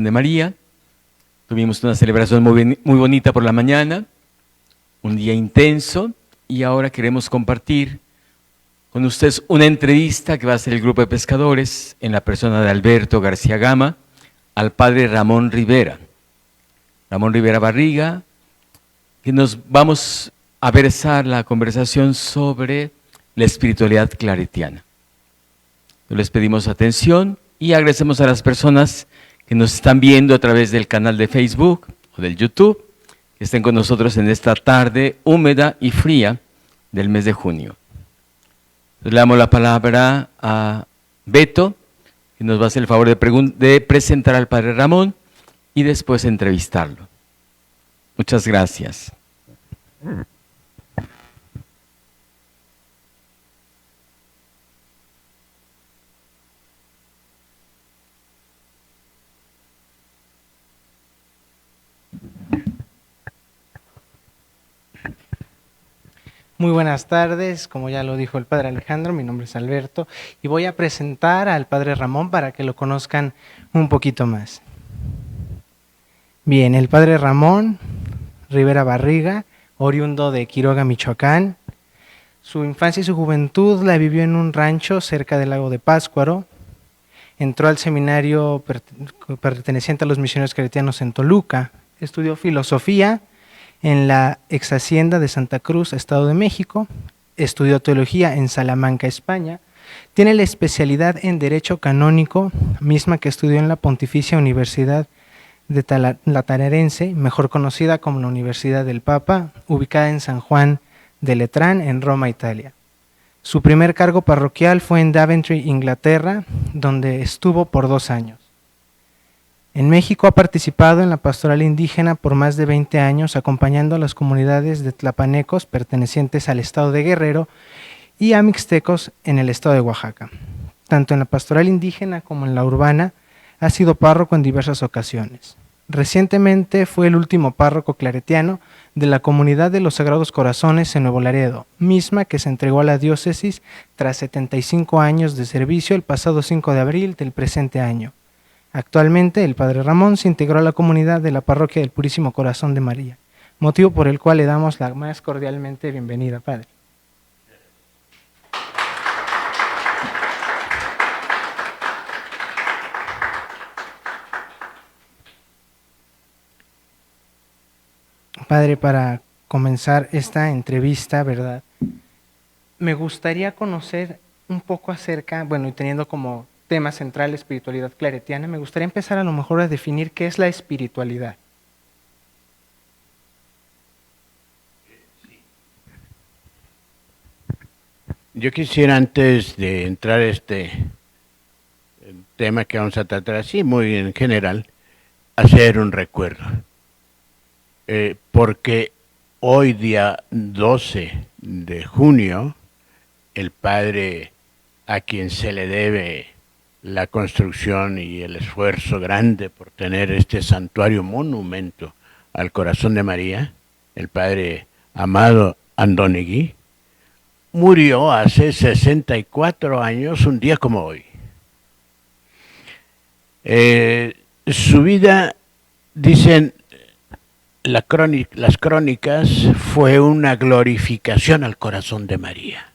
de María. Tuvimos una celebración muy bonita por la mañana, un día intenso, y ahora queremos compartir con ustedes una entrevista que va a hacer el grupo de pescadores en la persona de Alberto García Gama al padre Ramón Rivera Barriga, que nos vamos a versar la conversación sobre la espiritualidad claretiana. Les pedimos atención y agradecemos a las personas que nos están viendo a través del canal de Facebook o del YouTube, que estén con nosotros en esta tarde húmeda y fría del mes de junio. Le damos la palabra a Beto, que nos va a hacer el favor de presentar al padre Ramón y después entrevistarlo. Muchas gracias. Muy buenas tardes, como ya lo dijo el padre Alejandro, mi nombre es Alberto y voy a presentar al padre Ramón para que lo conozcan un poquito más. Bien, el padre Ramón Rivera Barriga, oriundo de Quiroga, Michoacán. Su infancia y su juventud la vivió en un rancho cerca del lago de Pátzcuaro. Entró al seminario perteneciente a los misioneros claretianos en Toluca. Estudió filosofía en la ex hacienda de Santa Cruz, Estado de México. Estudió teología en Salamanca, España. Tiene la especialidad en Derecho Canónico, misma que estudió en la Pontificia Universidad de Lateranense, mejor conocida como la Universidad del Papa, ubicada en San Juan de Letrán, en Roma, Italia. Su primer cargo parroquial fue en Daventry, Inglaterra, donde estuvo por 2 años. En México ha participado en la pastoral indígena por más de 20 años, acompañando a las comunidades de tlapanecos pertenecientes al estado de Guerrero y a mixtecos en el estado de Oaxaca. Tanto en la pastoral indígena como en la urbana, ha sido párroco en diversas ocasiones. Recientemente fue el último párroco claretiano de la comunidad de los Sagrados Corazones en Nuevo Laredo, misma que se entregó a la diócesis tras 75 años de servicio el pasado 5 de abril del presente año. Actualmente, el padre Ramón se integró a la comunidad de la parroquia del Purísimo Corazón de María, motivo por el cual le damos la más cordialmente bienvenida, padre. Padre, para comenzar esta entrevista, ¿verdad? Me gustaría conocer un poco acerca, bueno, y teniendo como tema central la espiritualidad claretiana, me gustaría empezar a lo mejor a definir qué es la espiritualidad. Yo quisiera, antes de entrar a este tema que vamos a tratar así, muy en general, hacer un recuerdo. Porque hoy, día 12 de junio, el padre a quien se le debe la construcción y el esfuerzo grande por tener este santuario monumento al corazón de María, el padre Amado Andonegui, murió hace 64 años, un día como hoy. Su vida, dicen las crónicas, fue una glorificación al corazón de María.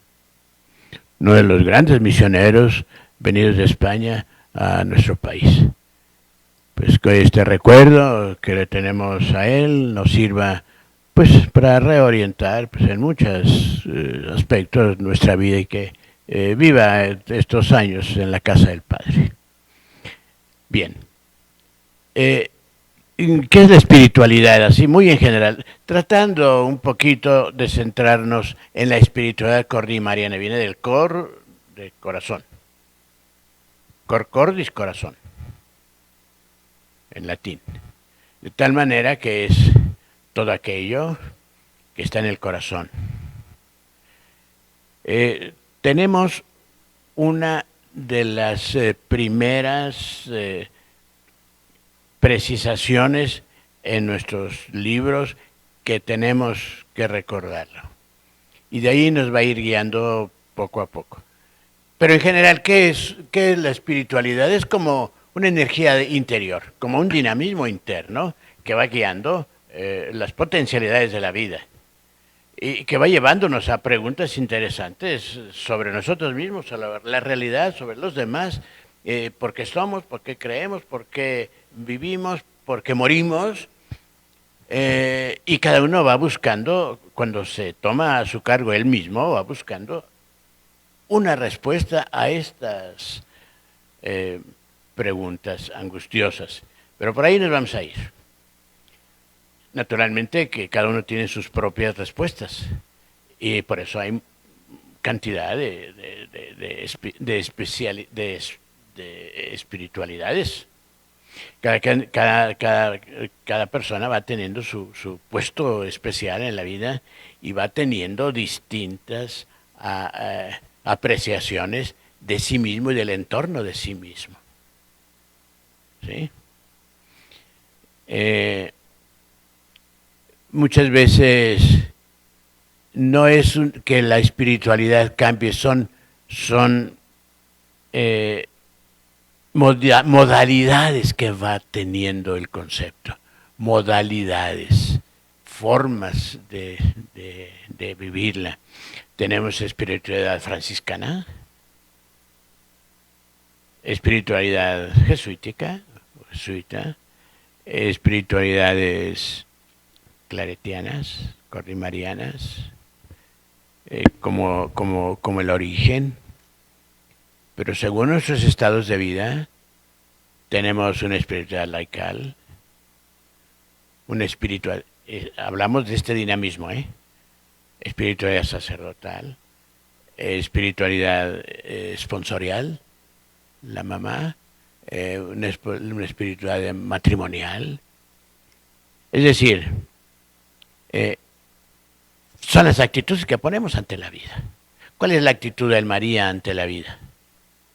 Uno de los grandes misioneros venidos de España a nuestro país. Pues que este recuerdo que le tenemos a él nos sirva pues para reorientar pues, en muchos aspectos nuestra vida y que viva estos años en la casa del Padre. Bien. ¿Qué es la espiritualidad? Así muy en general, tratando un poquito de centrarnos en la espiritualidad cordimariana. Viene del cor, de corazón. Cor cordis, corazón. En latín. De tal manera que es todo aquello que está en el corazón. Tenemos una de las primeras precisaciones en nuestros libros que tenemos que recordarlo. Y de ahí nos va a ir guiando poco a poco. Pero en general, ¿qué es la espiritualidad? Es como una energía interior, como un dinamismo interno que va guiando las potencialidades de la vida y que va llevándonos a preguntas interesantes sobre nosotros mismos, sobre la realidad, sobre los demás, por qué somos, por qué creemos, por qué vivimos, por qué morimos. Y cada uno va buscando, cuando se toma a su cargo él mismo, va buscando una respuesta a estas preguntas angustiosas. Pero por ahí nos vamos a ir. Naturalmente que cada uno tiene sus propias respuestas y por eso hay cantidad de espiritualidades. Cada persona va teniendo su puesto especial en la vida y va teniendo distintas apreciaciones de sí mismo y del entorno de sí mismo. ¿Sí? Muchas veces no es que la espiritualidad cambie, son modalidades que va teniendo el concepto, modalidades, formas de vivirla. Tenemos espiritualidad franciscana, espiritualidad jesuítica, espiritualidades claretianas, corrimarianas, como el origen. Pero según nuestros estados de vida, tenemos una espiritualidad laical, una espiritual, hablamos de este dinamismo, espiritualidad sacerdotal, espiritualidad esponsorial, la mamá, una espiritualidad matrimonial. Es decir, son las actitudes que ponemos ante la vida. ¿Cuál es la actitud de María ante la vida?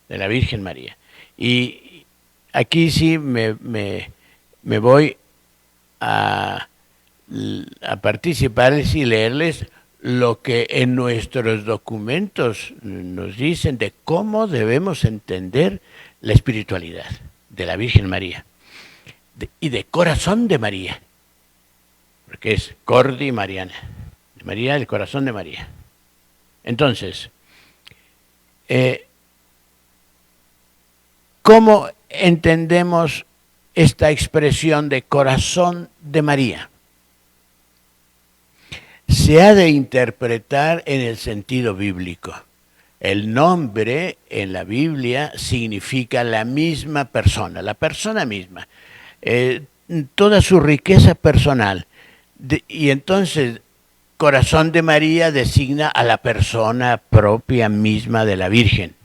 De la Virgen María. Y aquí sí me voy a participar y leerles lo que en nuestros documentos nos dicen de cómo debemos entender la espiritualidad de la Virgen María y de corazón de María, porque es Cordi Mariana, de María, el corazón de María. Entonces, ¿cómo entendemos esta expresión de corazón de María? Se ha de interpretar en el sentido bíblico. El nombre en la Biblia significa la misma persona, la persona misma, toda su riqueza personal. Y entonces, corazón de María designa a la persona propia misma de la Virgen,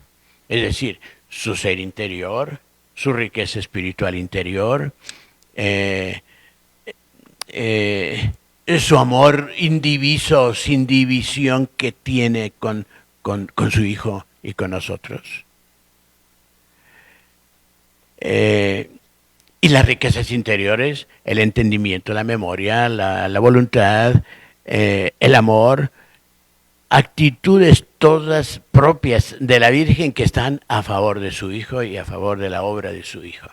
es decir, su ser interior, su riqueza espiritual interior, su amor indiviso, sin división que tiene con su Hijo y con nosotros. Y las riquezas interiores, el entendimiento, la memoria, la voluntad, el amor, actitudes todas propias de la Virgen que están a favor de su Hijo y a favor de la obra de su Hijo.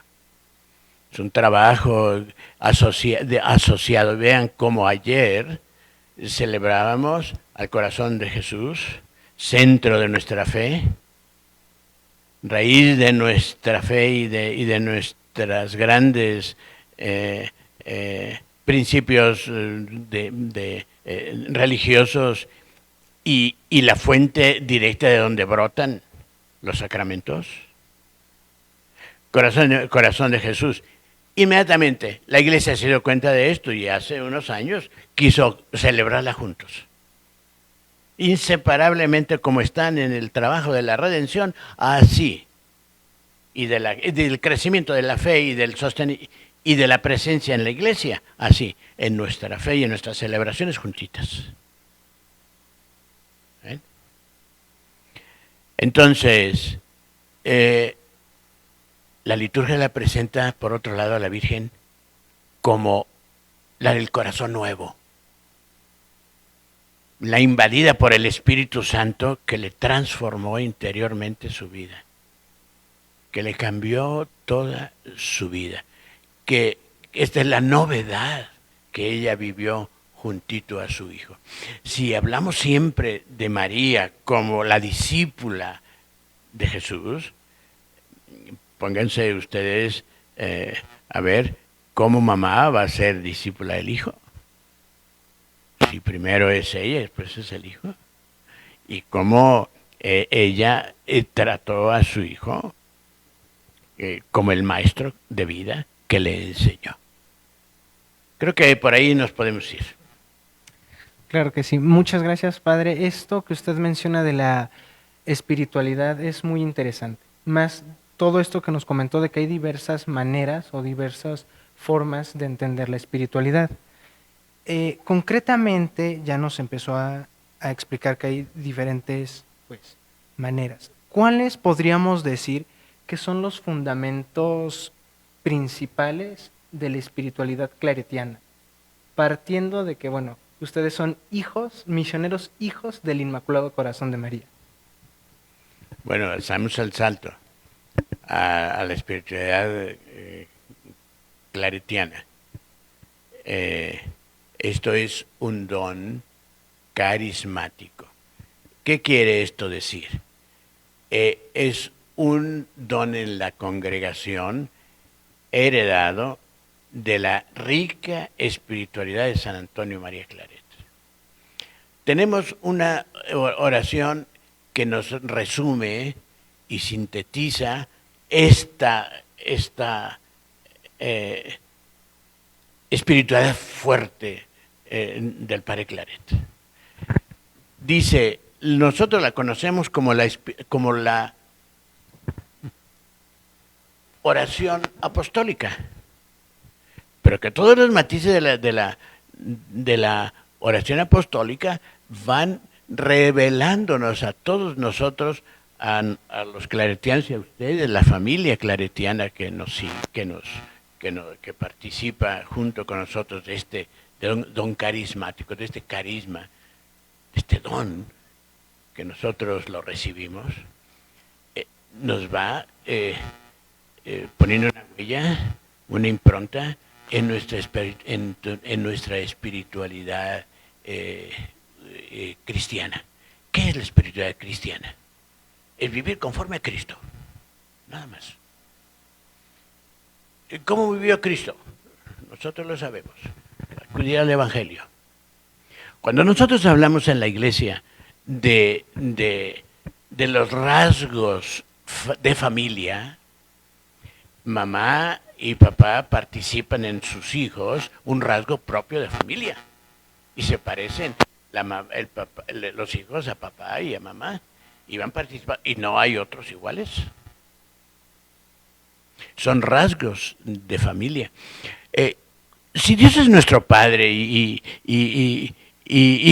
Es un trabajo asociado. Vean cómo ayer celebrábamos al corazón de Jesús, centro de nuestra fe, raíz de nuestra fe y de nuestras grandes principios religiosos y la fuente directa de donde brotan los sacramentos. Corazón de Jesús. Inmediatamente la Iglesia se dio cuenta de esto y hace unos años quiso celebrarla juntos. Inseparablemente como están en el trabajo de la redención, así. Y del crecimiento de la fe y del sostén y de la presencia en la Iglesia, así, en nuestra fe y en nuestras celebraciones juntitas. ¿Eh? Entonces, la liturgia la presenta, por otro lado, a la Virgen como la del corazón nuevo, la invadida por el Espíritu Santo que le transformó interiormente su vida, que le cambió toda su vida, que esta es la novedad que ella vivió juntito a su hijo. Si hablamos siempre de María como la discípula de Jesús, pónganse ustedes a ver cómo mamá va a ser discípula del hijo. Si primero es ella, después es el hijo. Y cómo ella trató a su hijo como el maestro de vida que le enseñó. Creo que por ahí nos podemos ir. Claro que sí. Muchas gracias, Padre. Esto que usted menciona de la espiritualidad es muy interesante. Más todo esto que nos comentó de que hay diversas maneras o diversas formas de entender la espiritualidad. Concretamente ya nos empezó a explicar que hay diferentes maneras. ¿Cuáles podríamos decir que son los fundamentos principales de la espiritualidad claretiana? Partiendo de que, bueno, ustedes son hijos, misioneros hijos del Inmaculado Corazón de María. Bueno, hacemos el salto a la espiritualidad claretiana. Esto es un don carismático. ¿Qué quiere esto decir? Es un don en la congregación heredado de la rica espiritualidad de San Antonio María Claret. Tenemos una oración que nos resume y sintetiza esta espiritualidad fuerte del Padre Claret. Dice, nosotros la conocemos como la oración apostólica, pero que todos los matices de la oración apostólica van revelándonos a todos nosotros, a los claretianos y a ustedes, la familia claretiana que participa junto con nosotros de este don carismático, de este carisma, de este don que nosotros lo recibimos, nos va poniendo una huella, una impronta en nuestra espiritualidad cristiana. ¿Qué es la espiritualidad cristiana? Es vivir conforme a Cristo, nada más. ¿Cómo vivió Cristo? Nosotros lo sabemos. Acudir al Evangelio. Cuando nosotros hablamos en la iglesia de los rasgos de familia, mamá y papá participan en sus hijos un rasgo propio de familia. Y se parecen los hijos a papá y a mamá. Y van participando. Y no hay otros iguales. Son rasgos de familia. Si Dios es nuestro Padre y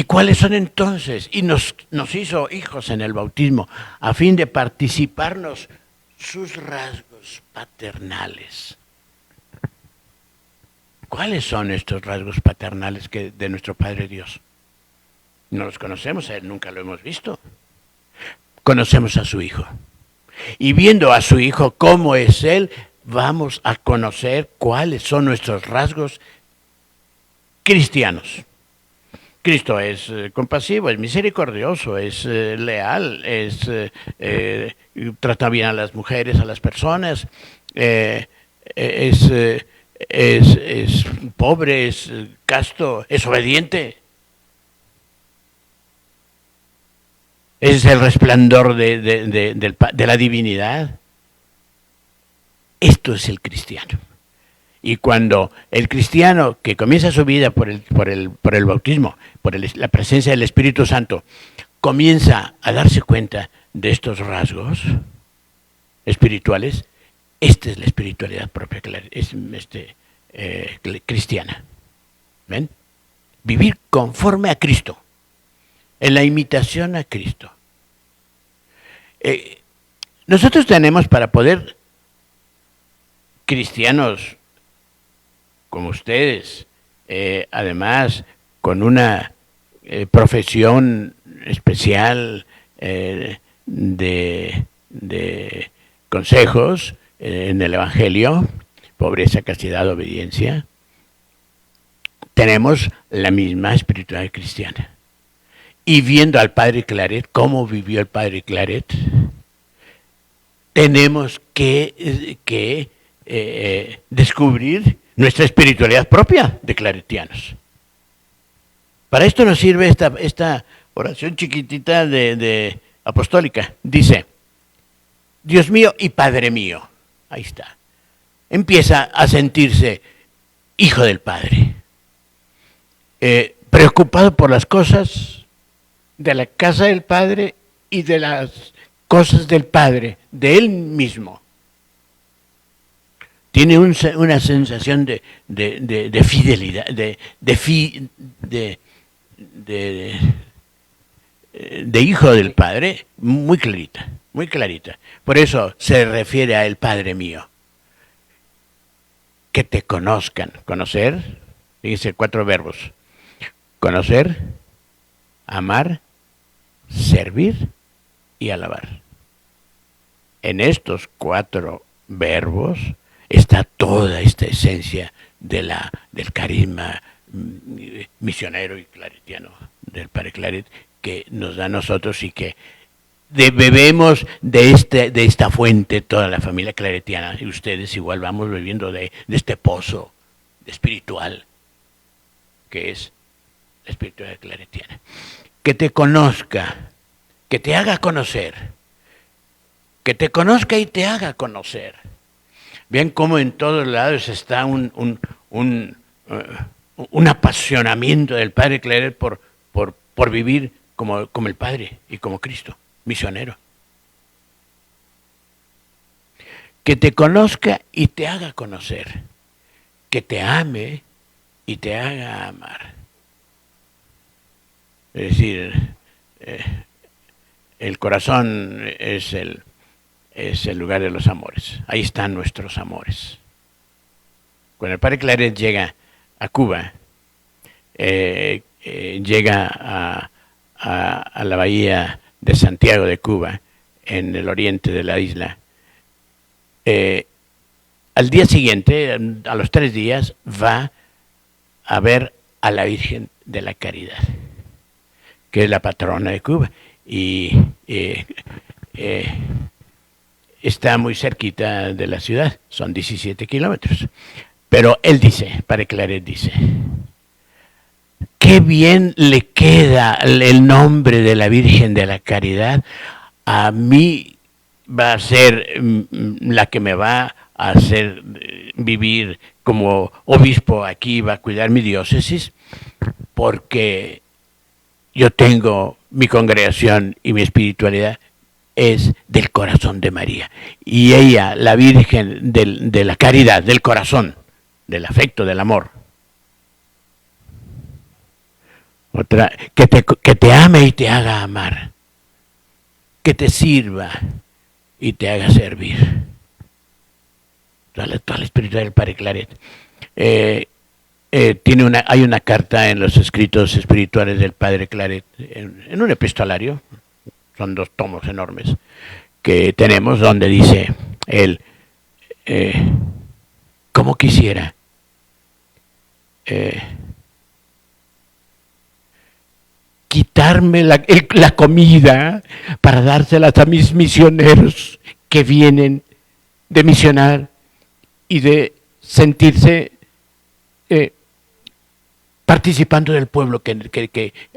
cuáles son entonces, y nos hizo hijos en el bautismo a fin de participarnos sus rasgos paternales. ¿Cuáles son estos rasgos paternales de nuestro Padre Dios? No los conocemos, a Él nunca lo hemos visto. Conocemos a su Hijo. Y viendo a su Hijo cómo es Él, vamos a conocer cuáles son nuestros rasgos cristianos. Cristo es compasivo, es misericordioso, es leal, trata bien a las mujeres, a las personas, es pobre, es casto, es obediente. Es el resplandor de la divinidad. Esto es el cristiano. Y cuando el cristiano que comienza su vida por el bautismo, la presencia del Espíritu Santo, comienza a darse cuenta de estos rasgos espirituales, esta es la espiritualidad propia, cristiana. ¿Ven? Vivir conforme a Cristo, en la imitación a Cristo. Nosotros tenemos, para poder, cristianos como ustedes, además con una con consejos en el Evangelio, pobreza, castidad, obediencia, tenemos la misma espiritualidad cristiana. Y viendo al Padre Claret, cómo vivió el Padre Claret, tenemos que descubrir nuestra espiritualidad propia de claretianos. Para esto nos sirve esta oración chiquitita de apostólica. Dice, Dios mío y Padre mío. Ahí está. Empieza a sentirse hijo del Padre. Preocupado por las cosas de la casa del Padre y de las cosas del Padre, de él mismo. Tiene una sensación de fidelidad, de hijo del Padre, muy clarita, muy clarita. Por eso se refiere a el Padre mío. Que te conozcan, conocer, fíjense 4 verbos. Conocer, amar, servir y alabar. En estos 4 verbos está toda esta esencia del carisma misionero y claretiano del Padre Claret que nos da a nosotros y que bebemos de esta fuente toda la familia claretiana, y ustedes igual vamos bebiendo de este pozo espiritual que es la espiritualidad claretiana. Que te conozca, que te haga conocer, que te conozca y te haga conocer. Vean cómo en todos lados está un apasionamiento del Padre Claret por vivir como el Padre y como Cristo, misionero. Que te conozca y te haga conocer, que te ame y te haga amar. Es decir, el corazón es el lugar de los amores. Ahí están nuestros amores. Cuando el Padre Claret llega a Cuba, llega a la bahía de Santiago de Cuba, en el oriente de la isla, al día siguiente, a los 3 días, va a ver a la Virgen de la Caridad, que es la patrona de Cuba, y está muy cerquita de la ciudad, son 17 kilómetros. Pero él dice, Padre Claret dice, qué bien le queda el nombre de la Virgen de la Caridad, a mí va a ser la que me va a hacer vivir como obispo aquí, va a cuidar mi diócesis, porque yo tengo mi congregación y mi espiritualidad es del corazón de María. Y ella, la Virgen de la Caridad, del corazón, del afecto, del amor. Otra, que te ame y te haga amar. Que te sirva y te haga servir. Toda la espiritualidad del Padre Claret. Hay una carta en los escritos espirituales del Padre Claret, en un epistolario, son 2 tomos enormes, que tenemos, donde dice él, ¿cómo quisiera quitarme la comida para dárselas a mis misioneros que vienen de misionar y de sentirse participando del pueblo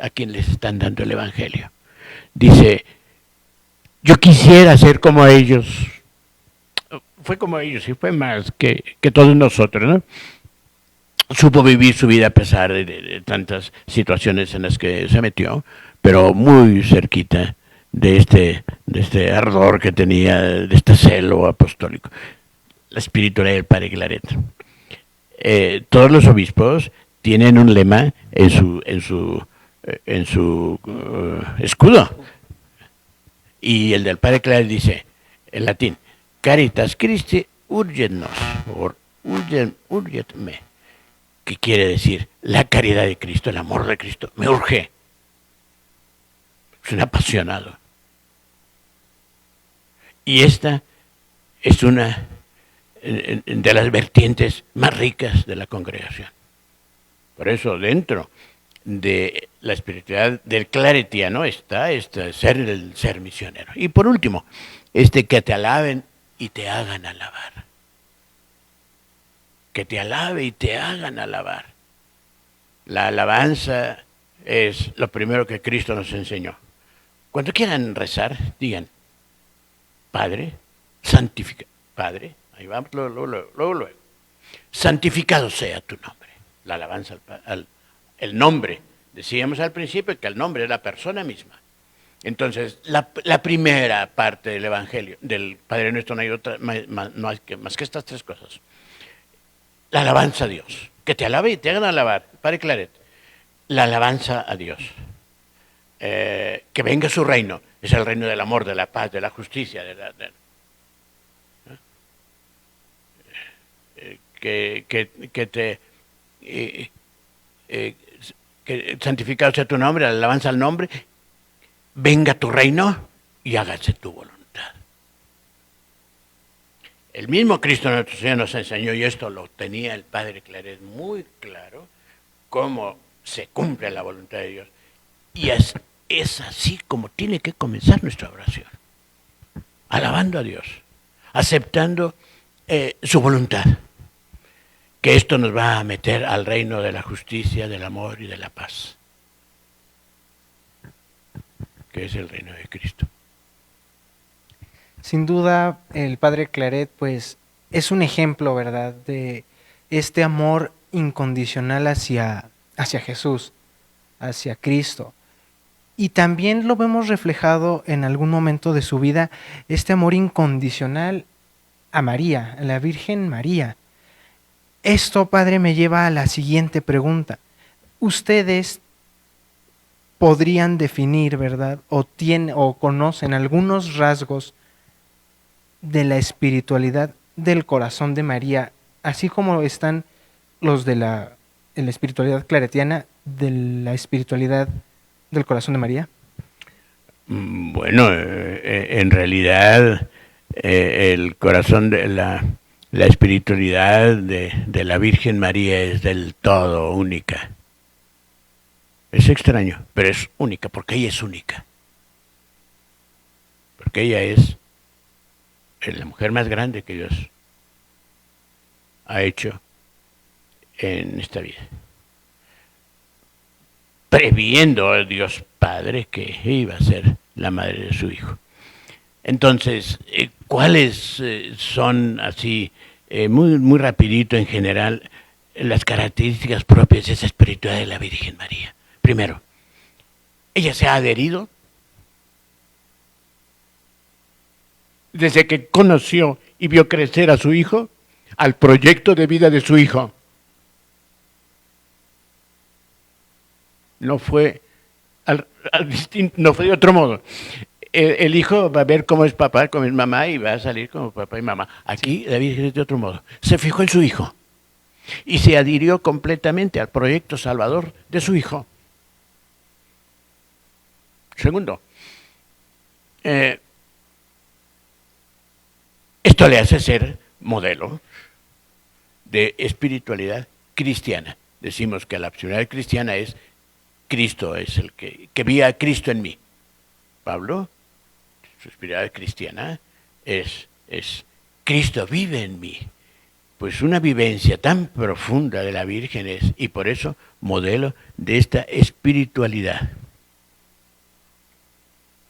a quien les están dando el Evangelio? Dice, yo quisiera ser como ellos. Fue como ellos y fue más que todos nosotros, ¿no? Supo vivir su vida a pesar de tantas situaciones en las que se metió, pero muy cerquita de este ardor que tenía, de este celo apostólico. La espiritualidad del Padre Claret. Todos los obispos tienen un lema en su escudo. Y el del Padre Claret dice, en latín, Caritas Christi urget nos, o urget me, que quiere decir, la caridad de Cristo, el amor de Cristo, me urge. Es un apasionado. Y esta es una de las vertientes más ricas de la congregación. Por eso dentro de la espiritualidad del claretiano está el ser misionero. Y por último, que te alaben y te hagan alabar. Que te alabe y te hagan alabar. La alabanza es lo primero que Cristo nos enseñó. Cuando quieran rezar, digan, Padre, santificado. Padre, ahí vamos, luego. Santificado sea tu nombre. La alabanza el nombre. Decíamos al principio que el nombre es la persona misma. Entonces, la primera parte del Evangelio, del Padre Nuestro, no hay otra, no hay más que estas tres cosas. La alabanza a Dios. Que te alabe y te hagan alabar. Padre Claret. La alabanza a Dios. Que venga su reino. Es el reino del amor, de la paz, de la justicia. Que santificado sea tu nombre, la alabanza al nombre. Venga tu reino y hágase tu voluntad. El mismo Cristo nuestro Señor nos enseñó, y esto lo tenía el Padre Claret muy claro, cómo se cumple la voluntad de Dios. Y es así como tiene que comenzar nuestra oración. Alabando a Dios, aceptando su voluntad. Que esto nos va a meter al reino de la justicia, del amor y de la paz. Que es el reino de Cristo. Sin duda, el Padre Claret, pues, es un ejemplo, ¿verdad?, de este amor incondicional hacia Jesús, hacia Cristo. Y también lo vemos reflejado en algún momento de su vida, este amor incondicional a María, a la Virgen María. Esto, Padre, me lleva a la siguiente pregunta. Ustedes podrían definir, ¿verdad?, o conocen algunos rasgos de la espiritualidad del corazón de María, así como están los de la espiritualidad claretiana, de la espiritualidad del corazón de María. Bueno, en realidad el corazón de la espiritualidad de la Virgen María es del todo única. Es extraño, pero es única, porque ella es única. Porque ella es la mujer más grande que Dios ha hecho en esta vida. Previendo a Dios Padre que iba a ser la madre de su hijo. Entonces, ¿cuáles son así, muy rapidito en general, las características propias de esa espiritualidad de la Virgen María? Primero, ella se ha adherido desde que conoció y vio crecer a su hijo al proyecto de vida de su hijo. No fue no fue de otro modo. El hijo va a ver cómo es papá, cómo es mamá, y va a salir como papá y mamá. Aquí la Virgen es de otro modo. Se fijó en su hijo y se adhirió completamente al proyecto salvador de su hijo. Segundo, esto le hace ser modelo de espiritualidad cristiana. Decimos que la espiritualidad cristiana es Cristo, es el que vi a Cristo en mí. Pablo, su espiritualidad cristiana es Cristo vive en mí. Pues una vivencia tan profunda de la Virgen es, y por eso, modelo de esta espiritualidad.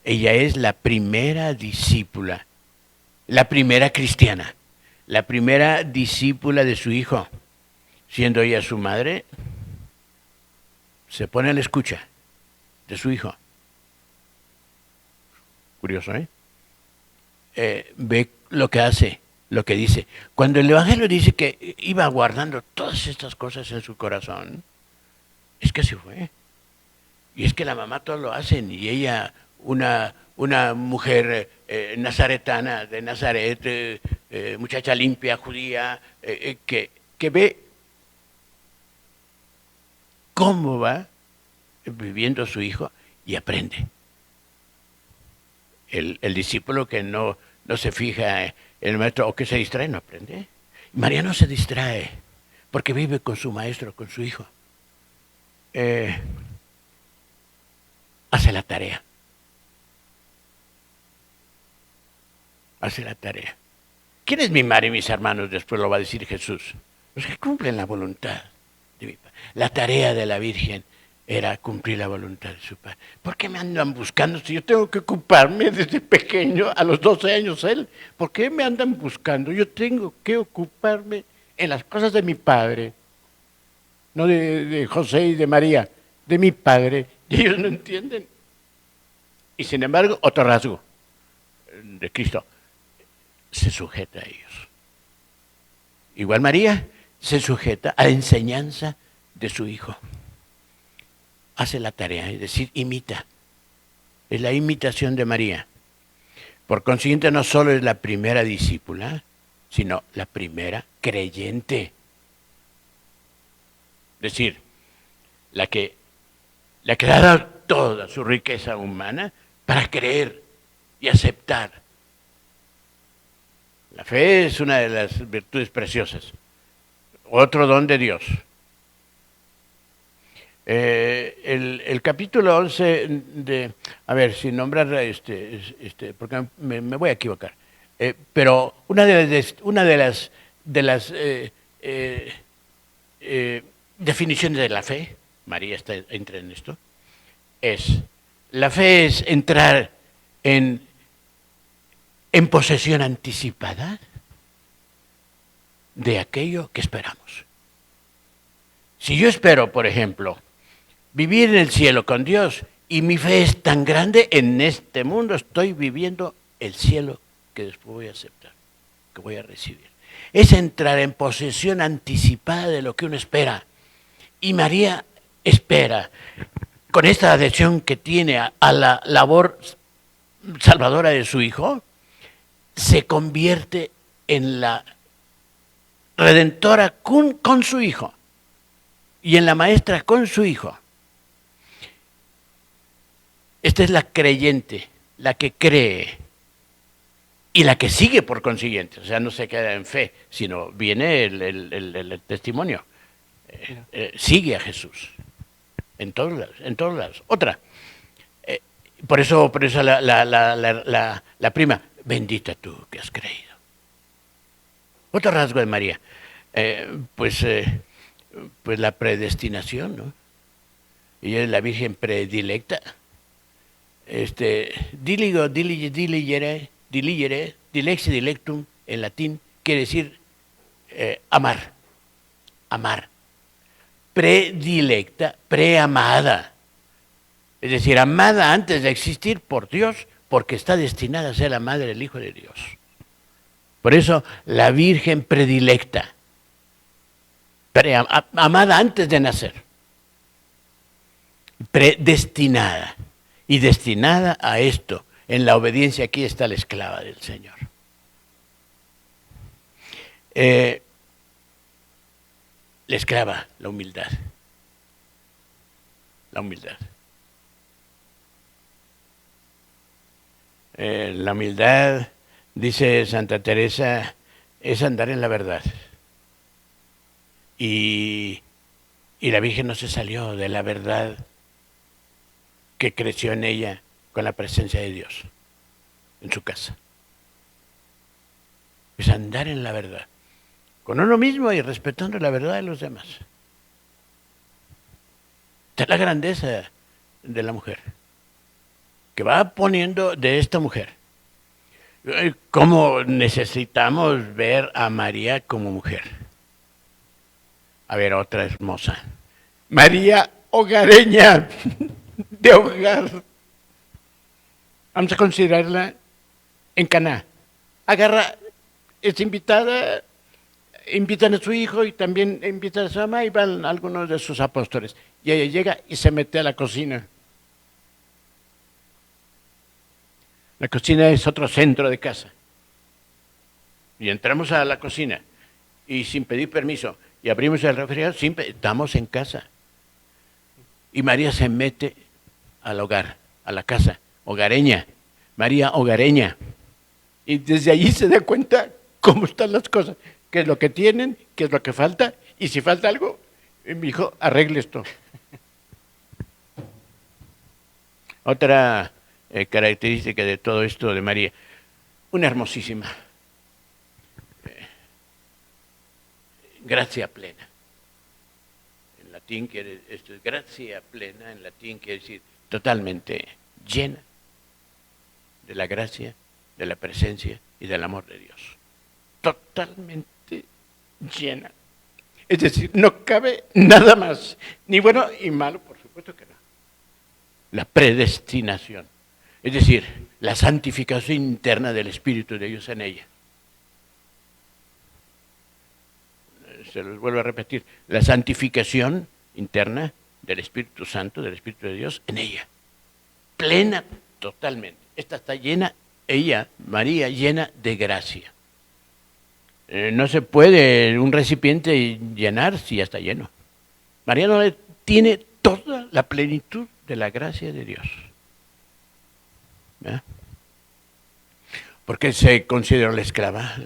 Ella es la primera discípula, la primera cristiana, la primera discípula de su hijo. Siendo ella su madre, se pone a la escucha de su hijo. Curioso, ¿eh? Ve lo que hace, lo que dice. Cuando el Evangelio dice que iba guardando todas estas cosas en su corazón, es que así fue. Y es que la mamá todo lo hacen, y ella, una mujer nazaretana de Nazaret, muchacha limpia, judía, que ve cómo va viviendo su hijo y aprende. El discípulo que no no se fija en el maestro, o que se distrae, no aprende. María no se distrae, porque vive con su maestro, con su hijo. Hace la tarea. Hace la tarea. ¿Quién es mi madre y mis hermanos? Después lo va a decir Jesús. Los que cumplen la voluntad de mi Padre. La tarea de la Virgen era cumplir la voluntad de su Padre. ¿Por qué me andan buscando si yo tengo que ocuparme desde pequeño, a los 12 años él? ¿Por qué me andan buscando? Yo tengo que ocuparme en las cosas de mi Padre. No de José y de María, de mi Padre. Y ellos no entienden. Y sin embargo, otro rasgo de Cristo, se sujeta a ellos. Igual María se sujeta a la enseñanza de su hijo. Hace la tarea, es decir, imita. Es la imitación de María. Por consiguiente, no solo es la primera discípula, sino la primera creyente. Es decir, la que ha dado toda su riqueza humana para creer y aceptar. La fe es una de las virtudes preciosas. Otro don de Dios. El capítulo 11 de... A ver, sin nombrar porque me voy a equivocar. Pero una de las definiciones de la fe, María entra en esto, la fe es entrar en posesión anticipada de aquello que esperamos. Si yo espero, por ejemplo, vivir en el cielo con Dios y mi fe es tan grande, en este mundo estoy viviendo el cielo que después voy a aceptar, que voy a recibir. Es entrar en posesión anticipada de lo que uno espera. Y María espera, con esta adhesión que tiene a la labor salvadora de su hijo, se convierte en la redentora con su hijo y en la maestra con su hijo. Esta es la creyente, la que cree y la que sigue por consiguiente. O sea, no se queda en fe, sino viene el testimonio. Sigue a Jesús en todos lados. Otra. Por eso la prima, bendita tú que has creído. Otro rasgo de María, pues la predestinación, ¿no? Ella es la Virgen predilecta. Diligere, dilexi dilectum, en latín, quiere decir amar. Predilecta, preamada. Es decir, amada antes de existir por Dios, porque está destinada a ser la madre del Hijo de Dios. Por eso, la Virgen predilecta, amada antes de nacer, predestinada, y destinada a esto. En la obediencia aquí está la esclava del Señor. La esclava, la humildad. La humildad. La humildad, dice Santa Teresa, es andar en la verdad. Y la Virgen no se salió de la verdad que creció en ella con la presencia de Dios en su casa. Es andar en la verdad, con uno mismo y respetando la verdad de los demás. Esta es la grandeza de la mujer, que va poniendo de esta mujer. ¿Cómo necesitamos ver a María como mujer? A ver, otra hermosa. María hogareña, de hogar. Vamos a considerarla en Caná. Agarra, es invitada, invitan a su hijo y también invitan a su mamá y van algunos de sus apóstoles. Y ella llega y se mete a la cocina. La cocina es otro centro de casa. Y entramos a la cocina y sin pedir permiso y abrimos el refrigerador, estamos en casa. Y María se mete al hogar, a la casa, hogareña. María hogareña. Y desde allí se da cuenta cómo están las cosas, qué es lo que tienen, qué es lo que falta, y si falta algo, mi hijo, arregle esto. Otra característica de todo esto de María, una hermosísima gracia plena. En latín esto es gracia plena, en latín quiere decir totalmente llena de la gracia, de la presencia y del amor de Dios. Totalmente llena. Es decir, no cabe nada más, ni bueno y malo, por supuesto que no. La predestinación, es decir, la santificación interna del Espíritu de Dios en ella. Se los vuelvo a repetir, la santificación interna del Espíritu Santo, del Espíritu de Dios en ella. Plena totalmente. Esta está llena, ella, María, llena de gracia. No se puede un recipiente llenar si ya está lleno. María no tiene toda la plenitud de la gracia de Dios. ¿Eh? ¿Por qué se consideró la esclava?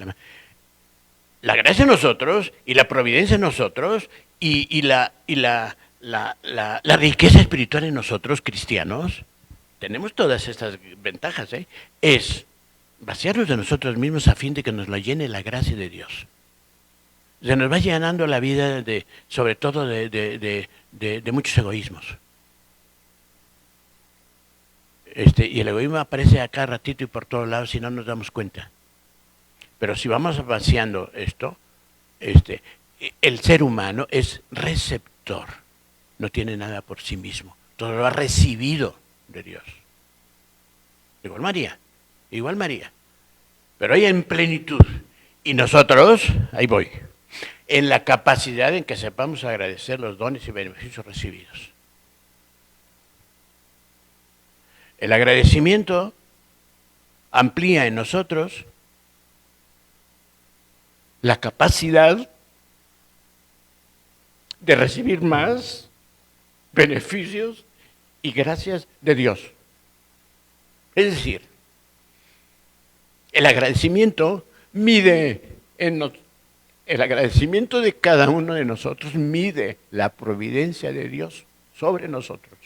La gracia en nosotros y la providencia en nosotros y la riqueza espiritual en nosotros, cristianos, tenemos todas estas ventajas, es vaciarnos de nosotros mismos a fin de que nos lo llene la gracia de Dios. Se nos va llenando la vida sobre todo de muchos egoísmos. Y el egoísmo aparece a cada ratito y por todos lados si no nos damos cuenta. Pero si vamos vaciando esto, el ser humano es receptor, no tiene nada por sí mismo, todo lo ha recibido de Dios. Igual María, pero ella en plenitud. Y nosotros, ahí voy, en la capacidad en que sepamos agradecer los dones y beneficios recibidos. El agradecimiento amplía en nosotros la capacidad de recibir más beneficios y gracias de Dios. Es decir, el agradecimiento el agradecimiento de cada uno de nosotros mide la providencia de Dios sobre nosotros.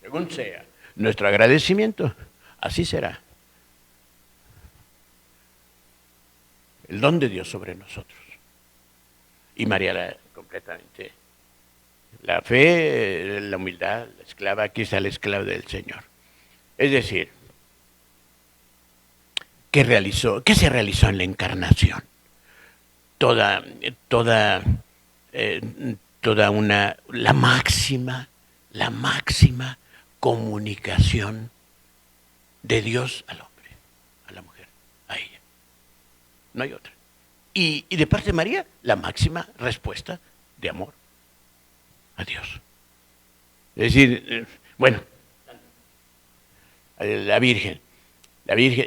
Según sea nuestro agradecimiento, así será el don de Dios sobre nosotros. Y María completamente. La fe, la humildad, la esclava, aquí está la esclava del Señor. Es decir, ¿qué se realizó en la encarnación? La máxima comunicación de Dios al hombre, a la mujer, a ella. No hay otra. Y de parte de María, la máxima respuesta de amor a Dios. Es decir, la Virgen,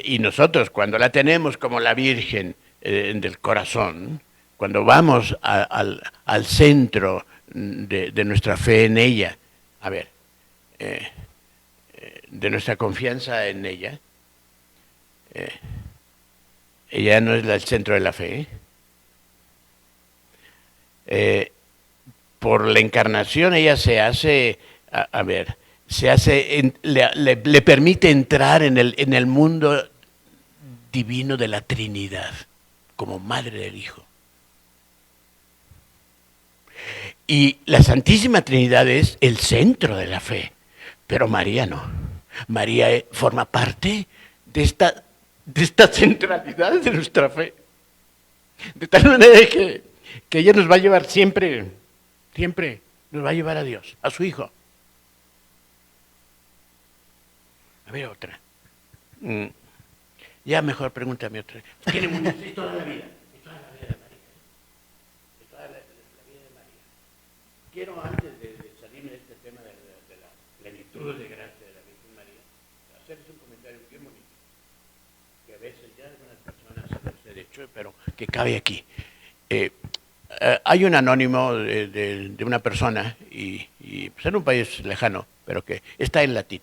y nosotros cuando la tenemos como la Virgen del corazón, cuando vamos al centro de nuestra fe en ella, de nuestra confianza en ella, ella no es el centro de la fe. Por la encarnación ella se hace, le permite entrar en el mundo divino de la Trinidad, como madre del Hijo. Y la Santísima Trinidad es el centro de la fe, pero María no. María forma parte de esta centralidad de nuestra fe. De tal manera que ella nos va a llevar siempre nos va a llevar a Dios, a su Hijo. A ver, otra. Ya mejor pregúntame otra. Tiene muchas, es toda la vida. Es toda la vida de María. Es toda la vida de María. Quiero, antes de salirme de este tema de la plenitud de gracia de la Virgen María, hacerles un comentario bien bonito, que a veces ya algunas personas se los he dicho, pero que cabe aquí. Hay un anónimo de una persona, y pues en un país lejano, pero que está en latín.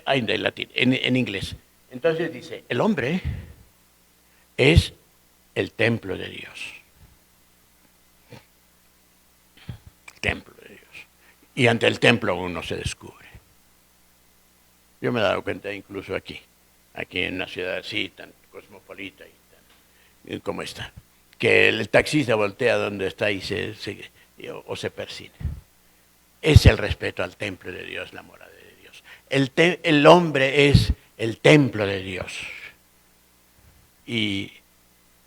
en latín, en inglés. Entonces dice, el hombre es el templo de Dios. El templo de Dios. Y ante el templo uno se descubre. Yo me he dado cuenta incluso aquí en una ciudad así, tan cosmopolita y tan como está, que el taxista voltea donde está y se persina. Es el respeto al templo de Dios, la morada de Dios. El hombre es el templo de Dios. Y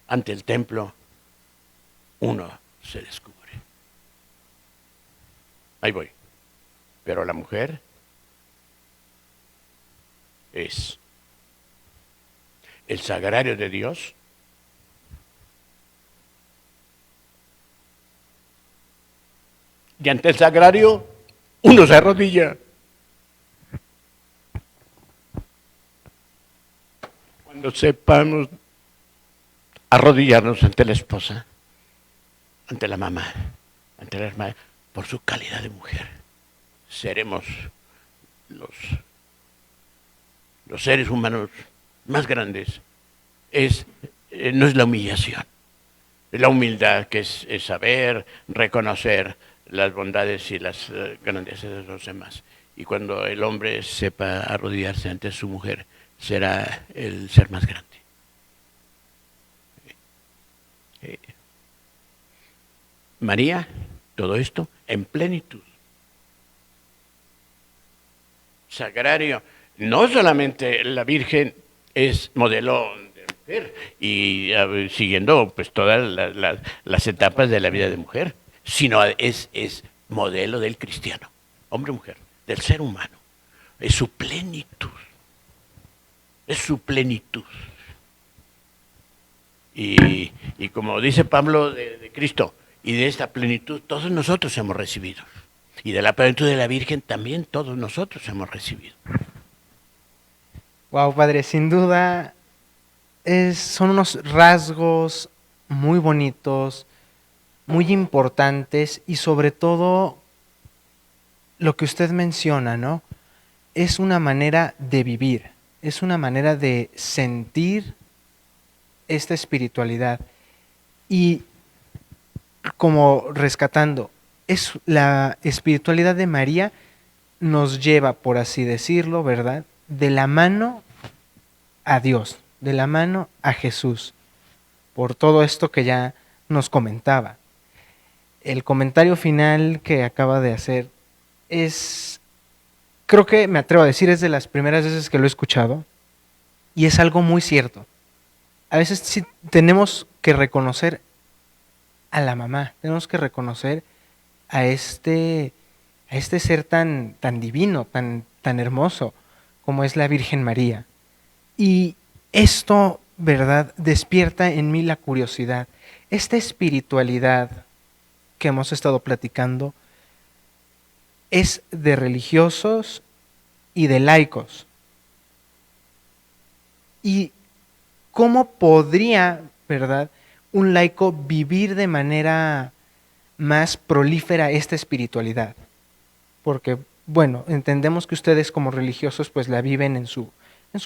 ante el templo uno se descubre. Ahí voy. Pero la mujer es el sagrario de Dios. Y ante el sagrario uno se arrodilla. Cuando sepamos arrodillarnos ante la esposa, ante la mamá, ante la hermana, por su calidad de mujer, seremos los seres humanos más grandes. No es la humillación, es la humildad, que es saber reconocer las bondades y las grandezas de los demás. Y cuando el hombre sepa arrodillarse ante su mujer, será el ser más grande. María, todo esto en plenitud. Sagrario. No solamente la Virgen es modelo de mujer y siguiendo pues todas las etapas de la vida de mujer, sino es modelo del cristiano, hombre o mujer, del ser humano. Es su plenitud. Es su plenitud. Y como dice Pablo de Cristo, y de esta plenitud todos nosotros hemos recibido. Y de la plenitud de la Virgen también todos nosotros hemos recibido. Wow, padre, sin duda son unos rasgos muy bonitos, muy importantes y sobre todo lo que usted menciona, ¿no? Es una manera de vivir, es una manera de sentir esta espiritualidad y como rescatando, es la espiritualidad de María nos lleva, por así decirlo, ¿verdad?, de la mano a Dios, de la mano a Jesús, por todo esto que ya nos comentaba. El comentario final que acaba de hacer creo que me atrevo a decir, es de las primeras veces que lo he escuchado y es algo muy cierto. A veces sí tenemos que reconocer a la mamá, tenemos que reconocer a este ser tan divino, tan hermoso como es la Virgen María. Y esto, ¿verdad?, despierta en mí la curiosidad. Esta espiritualidad que hemos estado platicando es de religiosos y de laicos. ¿Y cómo podría, ¿verdad?, un laico vivir de manera más prolífera esta espiritualidad? Porque, bueno, entendemos que ustedes como religiosos pues la viven en su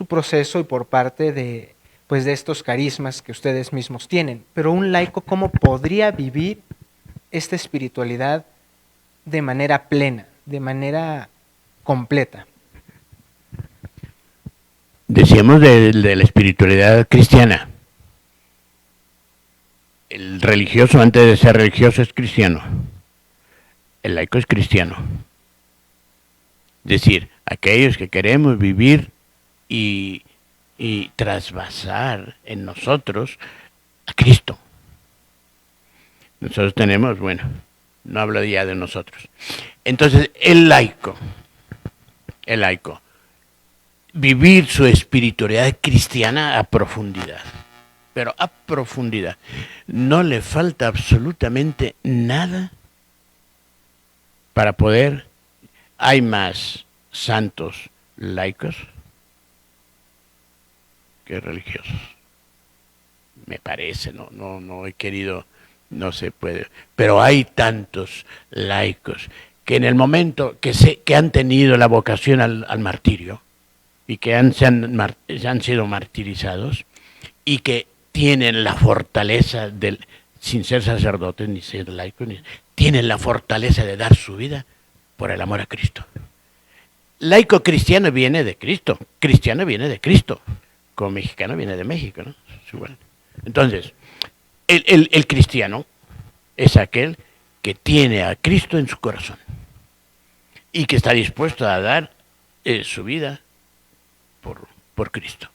proceso y por parte de estos carismas que ustedes mismos tienen. Pero un laico, ¿cómo podría vivir esta espiritualidad de manera plena, de manera completa? Decíamos de la espiritualidad cristiana. El religioso, antes de ser religioso, es cristiano. El laico es cristiano. Es decir, aquellos que queremos vivir y trasvasar en nosotros a Cristo. Nosotros tenemos, bueno, no hablo ya de nosotros. Entonces, el laico, vivir su espiritualidad cristiana a profundidad, pero a profundidad. No le falta absolutamente nada para poder. Hay más santos laicos que religiosos. Me parece, no he querido, no se puede. Pero hay tantos laicos que en el momento que han tenido la vocación al martirio, y que han sido martirizados y que tienen la fortaleza sin ser sacerdotes ni ser laicos, tienen la fortaleza de dar su vida por el amor a Cristo. Laico cristiano viene de Cristo, cristiano viene de Cristo, como mexicano viene de México, ¿no? Es igual. Entonces, el cristiano es aquel que tiene a Cristo en su corazón y que está dispuesto a dar su vida por Cristo.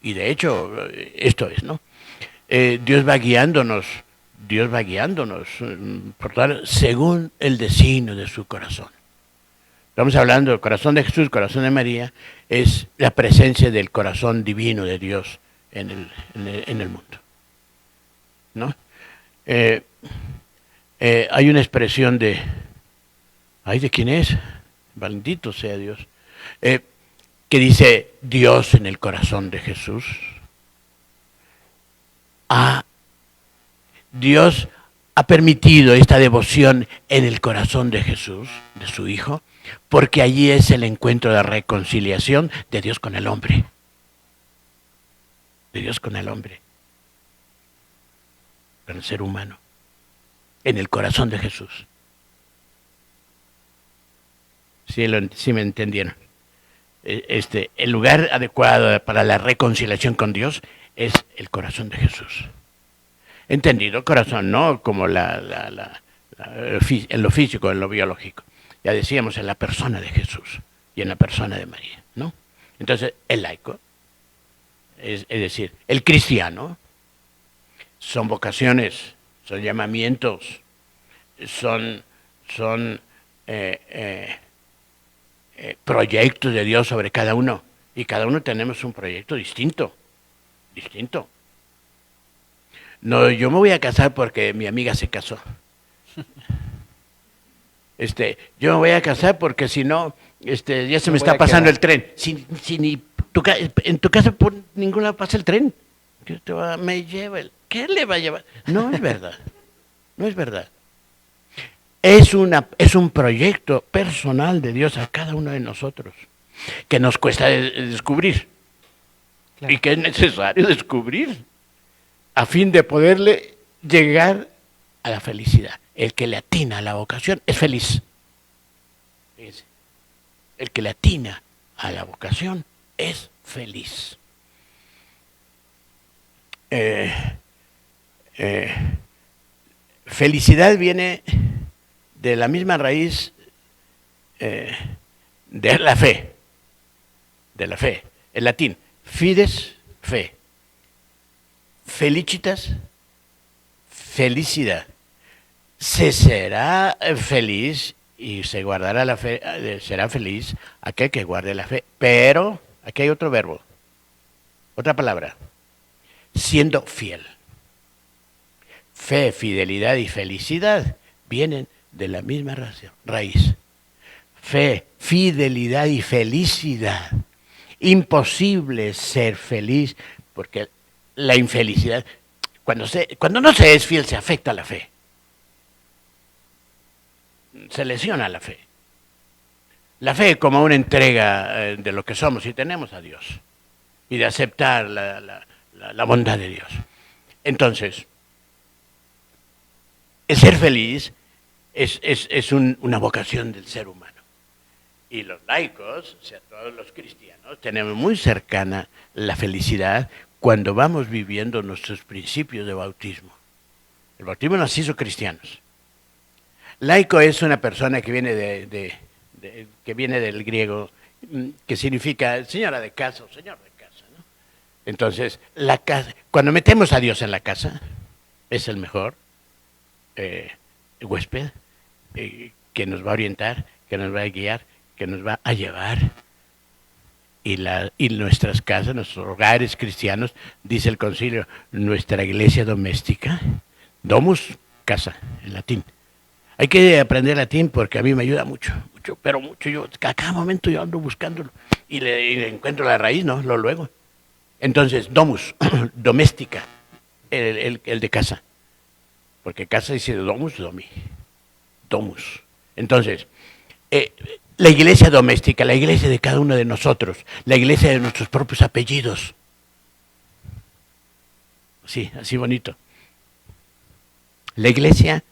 Y de hecho, esto es, ¿no? Dios va guiándonos, por dar según el designio de su corazón. Estamos hablando del corazón de Jesús, corazón de María, es la presencia del corazón divino de Dios en el mundo, ¿no? Hay una expresión ¿de quién es? Bendito sea Dios. Que dice Dios en el corazón de Jesús. Dios ha permitido esta devoción en el corazón de Jesús, de su Hijo, porque allí es el encuentro de reconciliación de Dios con el hombre. De Dios con el hombre. Con el ser humano. En el corazón de Jesús. ¿Sí me entendieron? El lugar adecuado para la reconciliación con Dios es el corazón de Jesús. Entendido corazón, no como en lo físico, en lo biológico. Ya decíamos, en la persona de Jesús y en la persona de María, ¿no? Entonces, el laico, es decir, el cristiano, son vocaciones, son llamamientos, son proyectos de Dios sobre cada uno. Y cada uno tenemos un proyecto distinto. No, yo me voy a casar porque mi amiga se casó. Yo me voy a casar porque si no, ya se me está pasando el tren. Si ni en tu casa por ningún lado pasa el tren. Me lleva ¿qué le va a llevar? No es verdad. No es verdad. Es un proyecto personal de Dios a cada uno de nosotros, que nos cuesta descubrir. Claro. Y que es necesario descubrir a fin de poderle llegar a la felicidad. El que le atina a la vocación es feliz. Fíjense. El que le atina a la vocación es feliz. Felicidad viene de la misma raíz de la fe. El latín, fides, fe. Felicitas, felicidad. Se será feliz y se guardará la fe, será feliz aquel que guarde la fe. Pero, aquí hay otro verbo, otra palabra, siendo fiel. Fe, fidelidad y felicidad vienen de la misma raíz. Fe, fidelidad y felicidad. Imposible ser feliz porque la infelicidad, cuando no se es fiel, se afecta la fe. Se lesiona la fe. La fe como una entrega de lo que somos y tenemos a Dios. Y de aceptar la bondad de Dios. Entonces, el ser feliz es una vocación del ser humano. Y los laicos, o sea, todos los cristianos, tenemos muy cercana la felicidad cuando vamos viviendo nuestros principios de bautismo. El bautismo nos hizo cristianos. Laico es una persona que viene que viene del griego, que significa señora de casa o señor de casa, ¿no? Entonces, la casa, cuando metemos a Dios en la casa, es el mejor huésped que nos va a orientar, que nos va a guiar, que nos va a llevar. Y nuestras casas, nuestros hogares cristianos, dice el concilio, nuestra iglesia doméstica, domus, casa, en latín. Hay que aprender latín porque a mí me ayuda mucho, pero mucho. A cada momento yo ando buscándolo y le encuentro la raíz, ¿no? Luego. Entonces, domus, doméstica, el de casa. Porque casa dice domus, domi. Domus. Entonces, la iglesia doméstica, la iglesia de cada uno de nosotros, la iglesia de nuestros propios apellidos. Sí, así bonito. La iglesia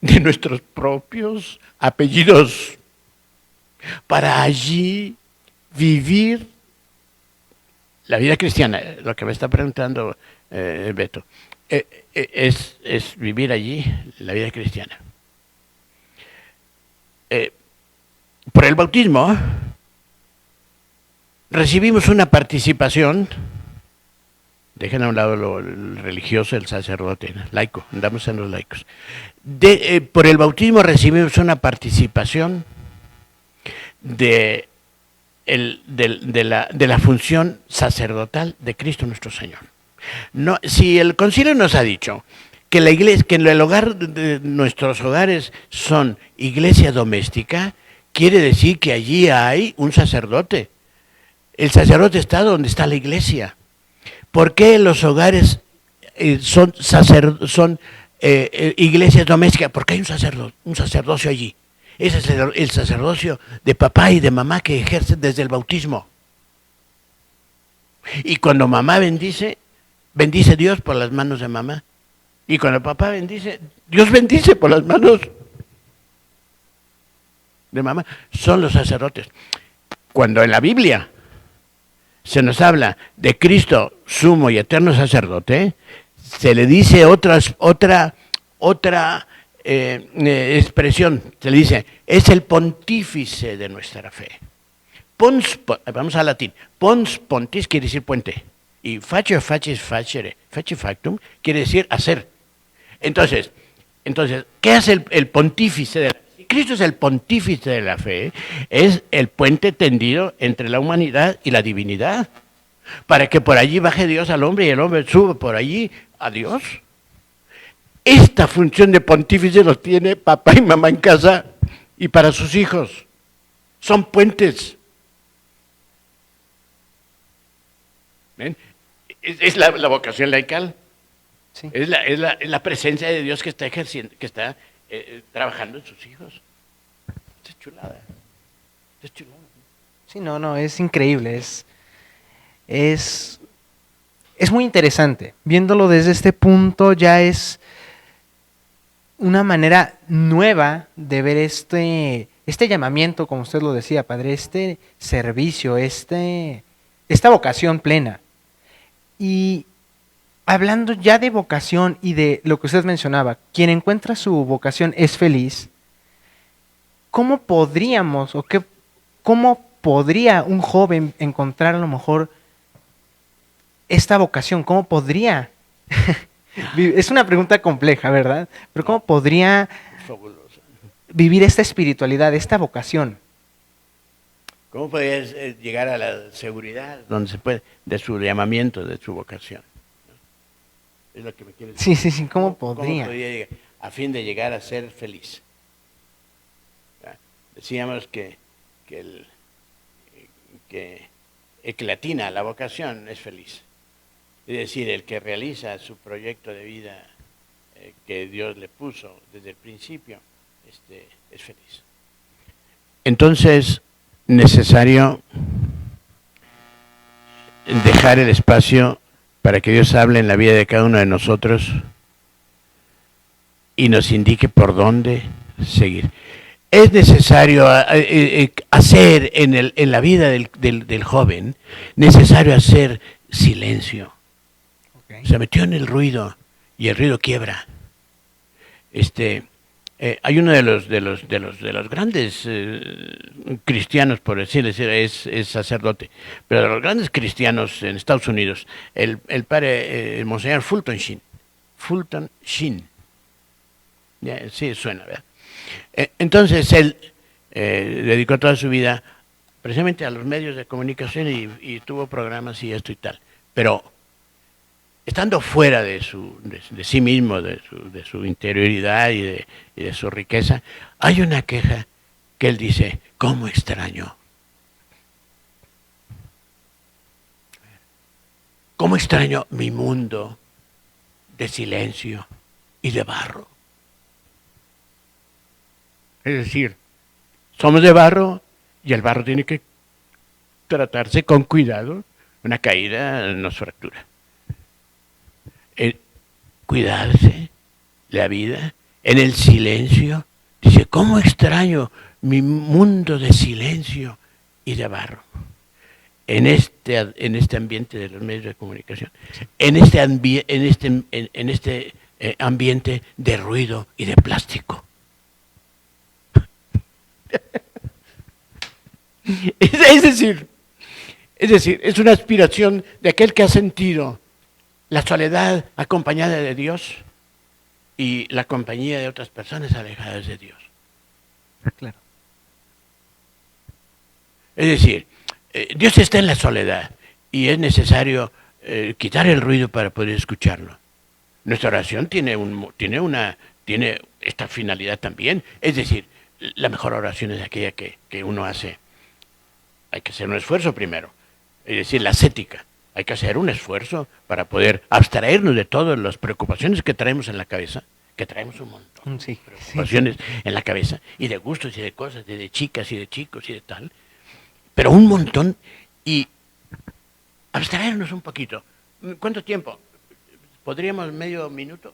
de nuestros propios apellidos, para allí vivir la vida cristiana. Lo que me está preguntando Beto, es vivir allí la vida cristiana. Por el bautismo recibimos una participación. Dejen a un lado lo religioso, el sacerdote, laico, andamos en los laicos. Por el bautismo recibimos una participación de la función sacerdotal de Cristo nuestro Señor. No, si el concilio nos ha dicho que la iglesia, que el hogar de nuestros hogares son iglesia doméstica, quiere decir que allí hay un sacerdote. El sacerdote está donde está la iglesia. ¿Por qué los hogares son iglesias domésticas? Porque hay un sacerdocio allí. Ese es el sacerdocio de papá y de mamá que ejercen desde el bautismo. Y cuando mamá bendice, bendice Dios por las manos de mamá. Y cuando papá bendice, Dios bendice por las manos de mamá. Son los sacerdotes. Cuando en la Biblia se nos habla de Cristo, sumo y eterno sacerdote, se le dice otra expresión, se le dice, es el pontífice de nuestra fe. Vamos al latín. Pons pontis quiere decir puente. Y facere facis facere, facere factum quiere decir hacer. Entonces, ¿qué hace el pontífice de la fe? Si Cristo es el pontífice de la fe, es el puente tendido entre la humanidad y la divinidad, para que por allí baje Dios al hombre y el hombre sube por allí a Dios. Esta función de pontífice los tiene papá y mamá en casa y para sus hijos. Son puentes. ¿Ven? Es la vocación laical. Sí. Es la presencia de Dios que está ejerciendo, que está trabajando en sus hijos. Es chulada. Es chulada. Sí, no, es increíble. Es muy interesante. Viéndolo desde este punto ya es una manera nueva de ver este llamamiento, como usted lo decía, padre, este servicio, esta vocación plena. Y hablando ya de vocación y de lo que usted mencionaba, quien encuentra su vocación es feliz. ¿Cómo podríamos o cómo podría un joven encontrar a lo mejor esta vocación? ¿Cómo podría? Es una pregunta compleja, ¿verdad? Pero ¿cómo podría vivir esta espiritualidad, esta vocación? ¿Cómo podría llegar a la seguridad donde se puede de su llamamiento, de su vocación? Es lo que me quiere decir. Sí, ¿cómo podría? ¿Cómo podría llegar a fin de llegar a ser feliz? Decíamos que el que latina la vocación es feliz. Es decir, el que realiza su proyecto de vida que Dios le puso desde el principio, es feliz. Entonces, necesario dejar el espacio para que Dios hable en la vida de cada uno de nosotros y nos indique por dónde seguir. Es necesario hacer en la vida del joven, necesario hacer silencio. Okay. Se metió en el ruido y el ruido quiebra. Hay uno de los grandes cristianos, por decir, es sacerdote, pero de los grandes cristianos en Estados Unidos, el padre, el monseñor Fulton Sheen. Sí, suena, ¿verdad? Entonces él dedicó toda su vida precisamente a los medios de comunicación y tuvo programas y esto y tal. Pero estando fuera de sí mismo, de su interioridad y de su riqueza, hay una queja que él dice: ¿cómo extraño? ¿Cómo extraño mi mundo de silencio y de barro? Es decir, Somos de barro y el barro tiene que tratarse con cuidado. Una caída nos fractura. Cuidarse la vida en el silencio. Dice, ¿cómo extraño mi mundo de silencio y de barro? En este ambiente de los medios de comunicación, en este ambiente de ruido y de plástico. Es decir, es una aspiración de aquel que ha sentido la soledad acompañada de Dios y la compañía de otras personas alejadas de Dios. Claro. Es decir, Dios está en la soledad y es necesario quitar el ruido para poder escucharlo. Nuestra oración tiene esta finalidad también. Es decir, la mejor oración es aquella que uno hace. Hay que hacer un esfuerzo primero. Es decir, la ascética. Hay que hacer un esfuerzo para poder abstraernos de todas las preocupaciones que traemos en la cabeza, que traemos un montón de preocupaciones en la cabeza, y de gustos y de cosas, y de chicas y de chicos y de tal, pero un montón, y abstraernos un poquito. ¿Cuánto tiempo? ¿Podríamos medio minuto?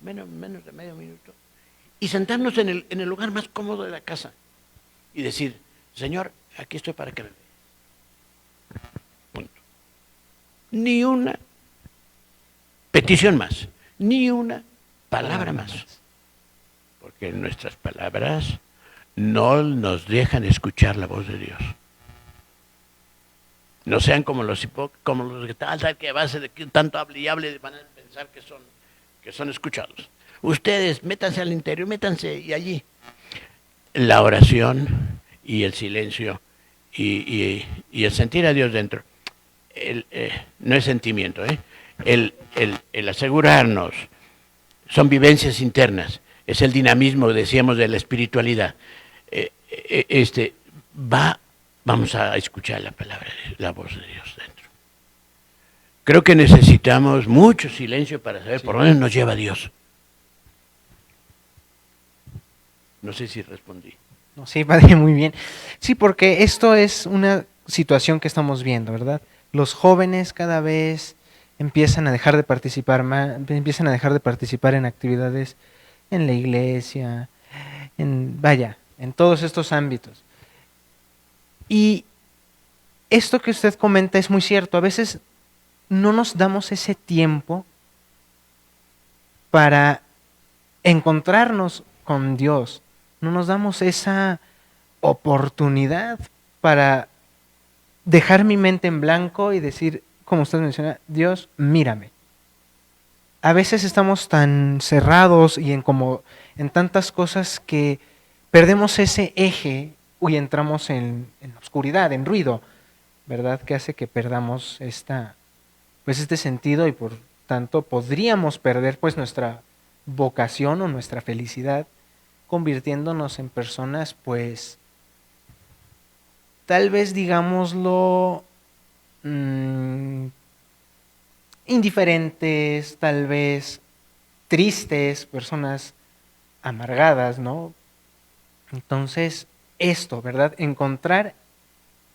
Menos de medio minuto. Y sentarnos en el lugar más cómodo de la casa y decir, Señor, aquí estoy para que me veas. Punto. Ni una petición más, ni una palabra más. Porque nuestras palabras no nos dejan escuchar la voz de Dios. No sean como los que tal que a base de que tanto hable y hable van a pensar que son escuchados. Ustedes métanse al interior, métanse y allí. La oración y el silencio y el sentir a Dios dentro. No es sentimiento, el asegurarnos, son vivencias internas, es el dinamismo, decíamos, de la espiritualidad. Vamos a escuchar la palabra, la voz de Dios dentro. Creo que necesitamos mucho silencio para saber por dónde nos lleva Dios. No sé si respondí. No, sí, padre, muy bien. Sí, porque esto es una situación que estamos viendo, ¿verdad? Los jóvenes cada vez empiezan a dejar de participar en actividades en la iglesia, en todos estos ámbitos. Y esto que usted comenta es muy cierto. A veces no nos damos ese tiempo para encontrarnos con Dios. No nos damos esa oportunidad para dejar mi mente en blanco y decir, como usted menciona, Dios, mírame. A veces estamos tan cerrados y en tantas cosas que perdemos ese eje y entramos en oscuridad, en ruido, ¿verdad? Que hace que perdamos este sentido y por tanto podríamos perder pues nuestra vocación o nuestra felicidad, convirtiéndonos en personas pues tal vez digámoslo indiferentes, tal vez tristes, personas amargadas, ¿no? Entonces, esto, ¿verdad? Encontrar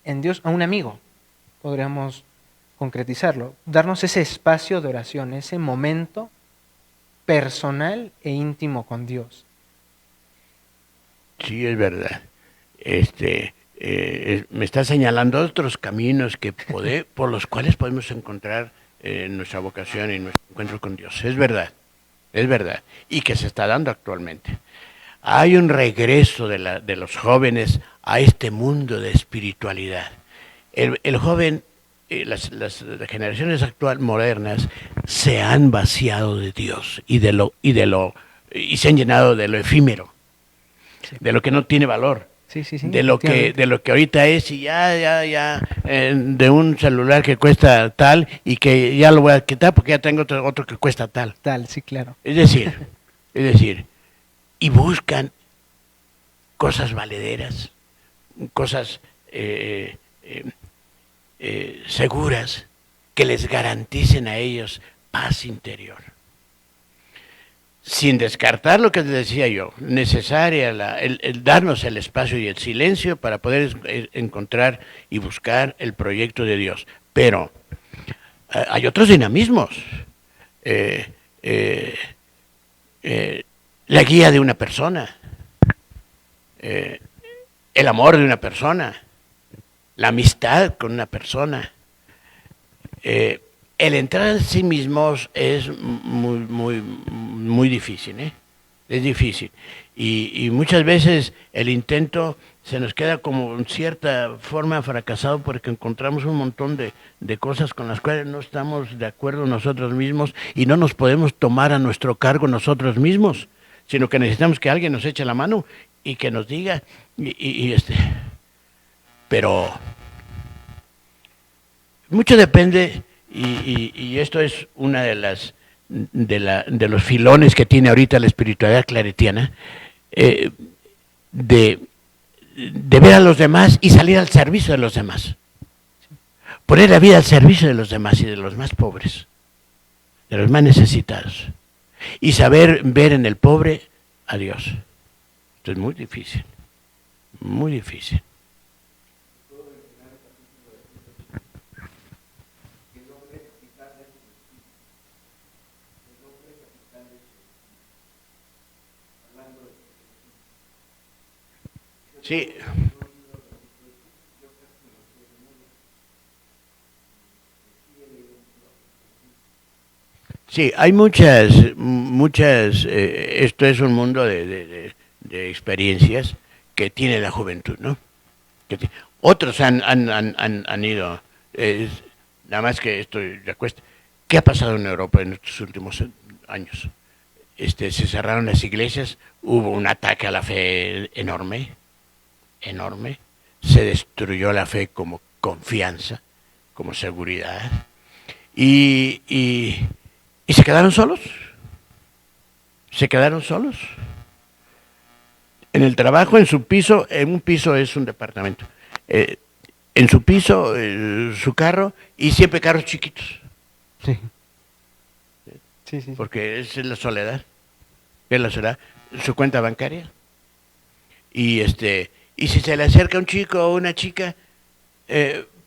en Dios a un amigo, podríamos concretizarlo, darnos ese espacio de oración, ese momento personal e íntimo con Dios. Sí, es verdad. Me está señalando otros caminos por los cuales podemos encontrar nuestra vocación y nuestro encuentro con Dios. Es verdad, y que se está dando actualmente. Hay un regreso de los jóvenes a este mundo de espiritualidad. El joven, las generaciones actuales modernas se han vaciado de Dios y se han llenado de lo efímero, sí, de lo que no tiene valor. Sí, de lo que ahorita es y de un celular que cuesta tal y que ya lo voy a quitar porque ya tengo otro que cuesta tal. Sí, claro. Es decir, y buscan cosas valederas, cosas seguras que les garanticen a ellos paz interior. sin descartar lo que te decía yo, necesaria el darnos el espacio y el silencio para poder encontrar y buscar el proyecto de Dios. Pero hay otros dinamismos. La guía de una persona, el amor de una persona, la amistad con una persona. El entrar en sí mismos es muy difícil, ¿eh? Es difícil. Y muchas veces el intento se nos queda como en cierta forma fracasado porque encontramos un montón de cosas con las cuales no estamos de acuerdo nosotros mismos y no nos podemos tomar a nuestro cargo nosotros mismos, sino que necesitamos que alguien nos eche la mano y que nos diga. Pero mucho depende, y esto es una de los filones que tiene ahorita la espiritualidad claretiana, de ver a los demás y salir al servicio de los demás. Poner la vida al servicio de los demás y de los más pobres, de los más necesitados. Y saber ver en el pobre a Dios. Esto es muy difícil, muy difícil. Sí. Sí, hay muchas, esto es un mundo de experiencias que tiene la juventud, ¿no? Otros han ido, nada más que esto ya cuesta. ¿Qué ha pasado en Europa en estos últimos años? Se cerraron las iglesias, hubo un ataque a la fe enorme, se destruyó la fe como confianza, como seguridad, y se quedaron solos. En el trabajo, en su piso, un piso es un departamento, en su piso, su carro, y siempre carros chiquitos. Sí. Sí. Porque es la soledad, su cuenta bancaria. Y si se le acerca un chico o una chica,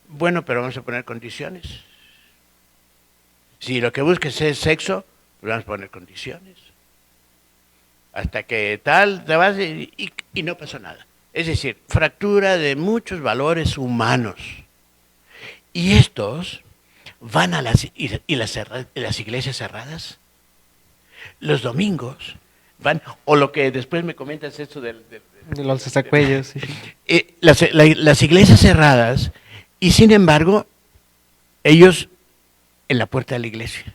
bueno, pero vamos a poner condiciones. Si lo que busques es sexo, pues vamos a poner condiciones. Hasta que tal, te vas y no pasó nada. Es decir, fractura de muchos valores humanos. Y estos van a las iglesias cerradas. Los domingos van, o lo que después me comentas esto de los sacuellos. Sí. Las iglesias cerradas, y sin embargo, ellos en la puerta de la iglesia,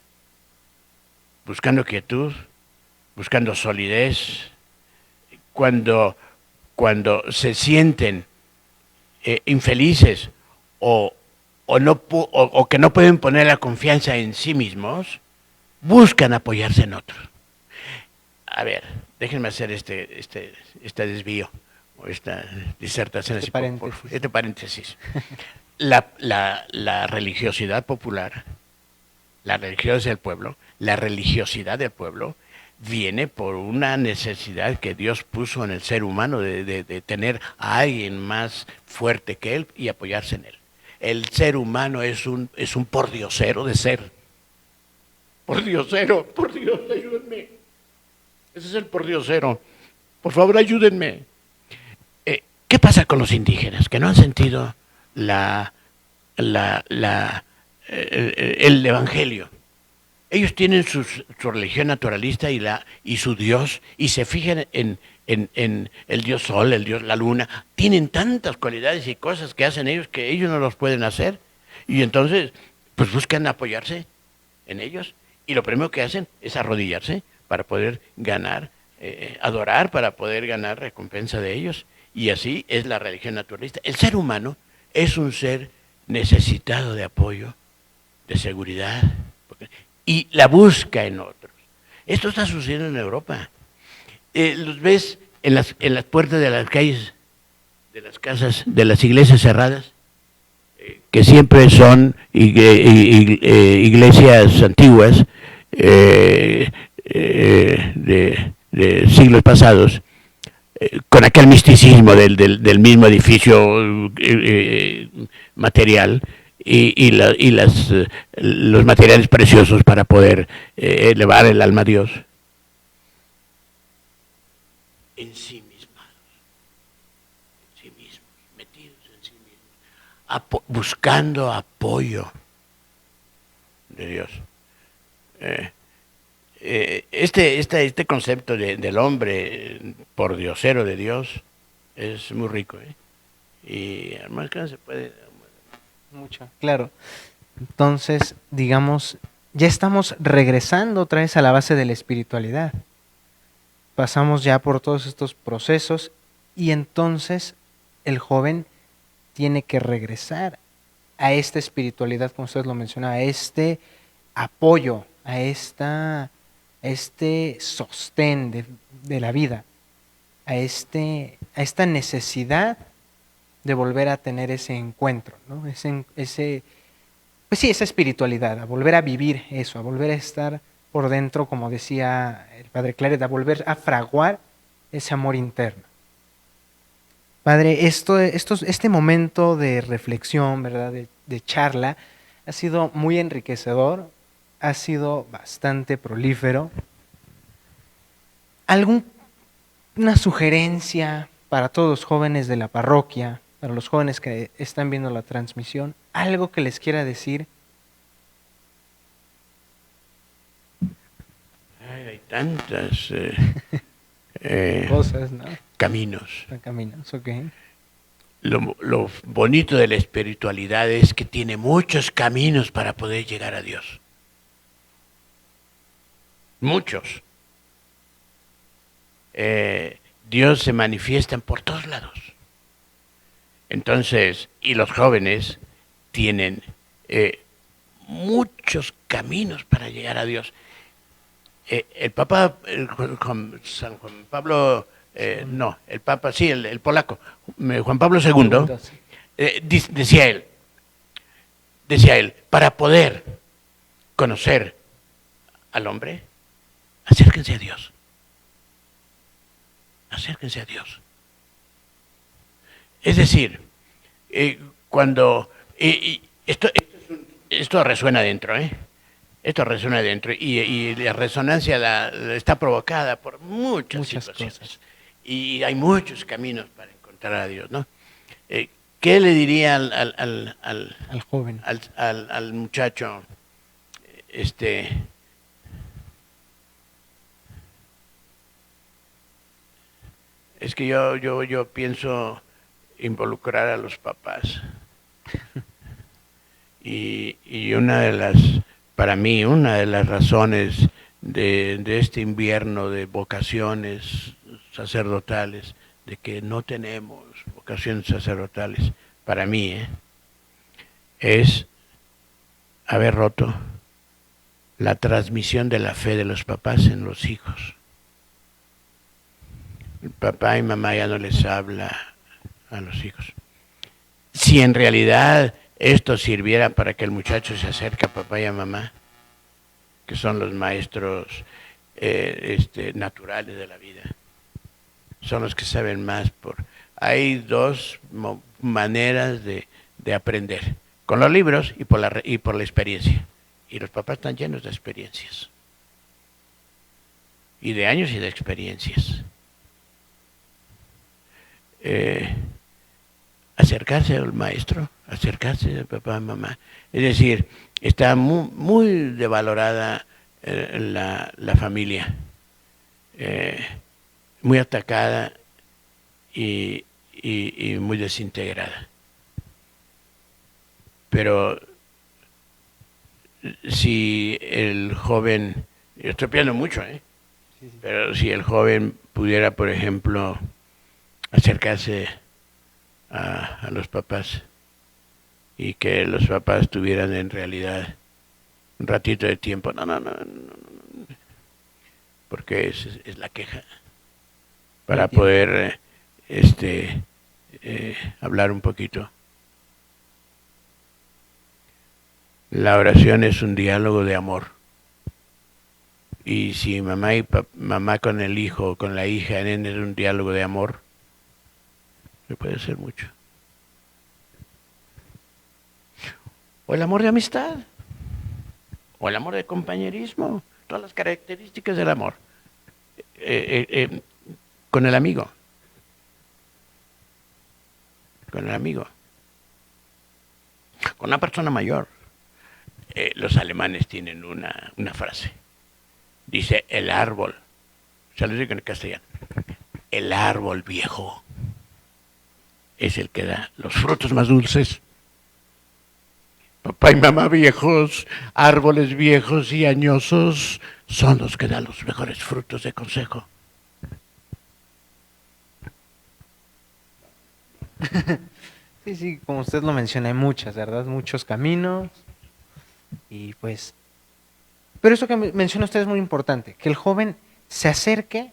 buscando quietud, buscando solidez. Cuando se sienten infelices o que no pueden poner la confianza en sí mismos, buscan apoyarse en otros. A ver, déjenme hacer este desvío o esta disertación, este paréntesis. La religiosidad popular, la religiosidad del pueblo viene por una necesidad que Dios puso en el ser humano de tener a alguien más fuerte que él y apoyarse en él. El ser humano es un pordiosero de ser. Pordiosero, por Dios, ayúdenme. Ese es el pordiosero. Por favor, ayúdenme. ¿Qué pasa con los indígenas que no han sentido el evangelio? Ellos tienen su religión naturalista y su Dios, y se fijan en el Dios Sol, el Dios la Luna. Tienen tantas cualidades y cosas que hacen ellos que ellos no los pueden hacer. Y entonces, pues buscan apoyarse en ellos. Y lo primero que hacen es arrodillarse para poder ganar, adorar, para poder ganar recompensa de ellos. Y así es la religión naturalista. El ser humano es un ser necesitado de apoyo, de seguridad, y la busca en otros. Esto está sucediendo en Europa. Los ves en las puertas de las calles, de las casas, de las iglesias cerradas, que siempre son iglesias antiguas, de siglos pasados, con aquel misticismo del mismo edificio material los materiales preciosos para poder elevar el alma a Dios. En sí mismos, metidos en sí mismos, buscando apoyo de Dios. Este concepto del hombre por diosero de Dios es muy rico, y además que no se puede mucho, claro. Entonces, digamos, ya estamos regresando otra vez a la base de la espiritualidad. Pasamos ya por todos estos procesos y entonces el joven tiene que regresar a esta espiritualidad, como usted lo mencionaba, a este apoyo, a este sostén de la vida, a esta necesidad de volver a tener ese encuentro, ¿no? Pues sí, esa espiritualidad, a volver a vivir eso, a volver a estar por dentro, como decía el Padre Claret, a volver a fraguar ese amor interno. Padre, este momento de reflexión, ¿verdad? De charla, ha sido muy enriquecedor, ha sido bastante prolífero. ¿Alguna sugerencia para todos los jóvenes de la parroquia, para los jóvenes que están viendo la transmisión? ¿Algo que les quiera decir? Hay tantas cosas, ¿no? Caminos. Caminos, ok. Lo bonito de la espiritualidad es que tiene muchos caminos para poder llegar a Dios. Muchos. Dios se manifiesta por todos lados. Entonces, y los jóvenes tienen muchos caminos para llegar a Dios. El Papa, San Juan Pablo, no, el Papa, sí, el polaco, Juan Pablo II, decía él, para poder conocer al hombre, acérquense a Dios. Acérquense a Dios. Es decir, cuando esto resuena dentro, esto resuena dentro, y la resonancia está provocada por muchas situaciones cosas. Y hay muchos caminos para encontrar a Dios, ¿no? ¿Qué le diría al joven, al muchacho? Es que yo pienso involucrar a los papás. Y para mí, una de las razones de este invierno de vocaciones sacerdotales, de que no tenemos vocaciones sacerdotales, para mí, es haber roto la transmisión de la fe de los papás en los hijos. El papá y mamá ya no les habla a los hijos. Si en realidad esto sirviera para que el muchacho se acerque a papá y a mamá, que son los maestros naturales de la vida, son los que saben más. Hay dos maneras de aprender, con los libros y por la experiencia. Y los papás están llenos de experiencias, y de años y de experiencias. Acercarse al maestro, acercarse al papá y mamá. Es decir, está muy devalorada la familia, muy atacada y muy desintegrada. Pero si el joven, yo estoy pidiendo mucho, pero si el joven pudiera, por ejemplo, acercarse a los papás, y que los papás tuvieran en realidad un ratito de tiempo, no, porque es la queja, para poder hablar un poquito. La oración es un diálogo de amor. Y si mamá con el hijo, con la hija, en un diálogo de amor, se puede hacer mucho. O el amor de amistad, o el amor de compañerismo, todas las características del amor. Con el amigo. Con el amigo. Con una persona mayor. Los alemanes tienen una frase. Dice el árbol. Se lo digo en castellano. El árbol viejo es el que da los frutos más dulces. Papá y mamá viejos, árboles viejos y añosos son los que dan los mejores frutos de consejo. Sí, como usted lo menciona, hay muchas, ¿verdad? Muchos caminos. Y pues... Pero eso que menciona usted es muy importante, que el joven se acerque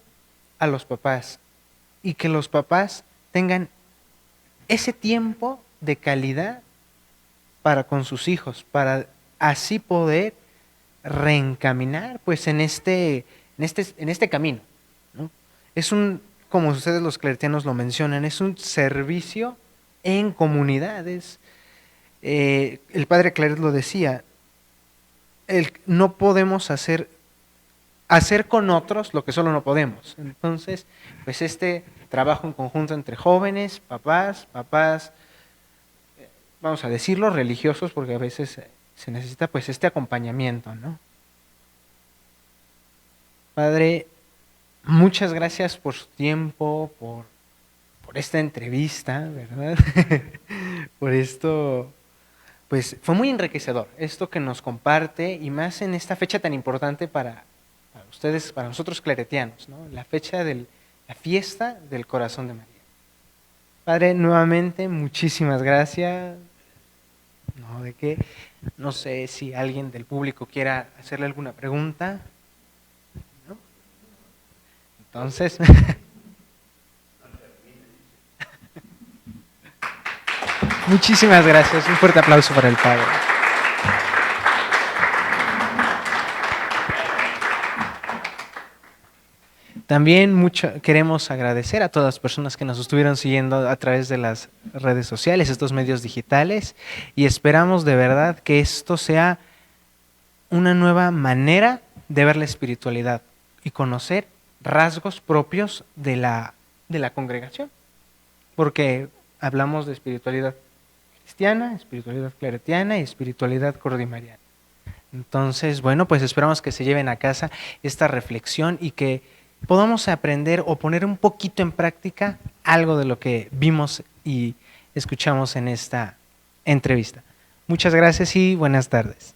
a los papás y que los papás tengan ese tiempo de calidad para con sus hijos, para así poder reencaminar pues en este camino, ¿no? Es como ustedes los claretianos lo mencionan, es un servicio en comunidades. El padre Claret lo decía, no podemos hacer con otros lo que solo no podemos. Entonces, pues este trabajo en conjunto entre jóvenes, papás, vamos a decirlo, religiosos, porque a veces se necesita pues este acompañamiento, ¿no? Padre, muchas gracias por su tiempo, por esta entrevista, ¿verdad? Por esto, pues fue muy enriquecedor, esto que nos comparte, y más en esta fecha tan importante para ustedes, para nosotros claretianos, ¿no? La fecha de la fiesta del Corazón de María. Padre, nuevamente, muchísimas gracias. No, ¿de qué? No sé si alguien del público quiera hacerle alguna pregunta. ¿No? Entonces... Muchísimas gracias. Un fuerte aplauso para el Padre. También queremos agradecer a todas las personas que nos estuvieron siguiendo a través de las redes sociales, estos medios digitales, y esperamos de verdad que esto sea una nueva manera de ver la espiritualidad y conocer rasgos propios de la congregación, porque hablamos de espiritualidad cristiana, espiritualidad claretiana y espiritualidad cordimariana. Entonces, bueno, pues esperamos que se lleven a casa esta reflexión y que podamos aprender o poner un poquito en práctica algo de lo que vimos y escuchamos en esta entrevista. Muchas gracias y buenas tardes.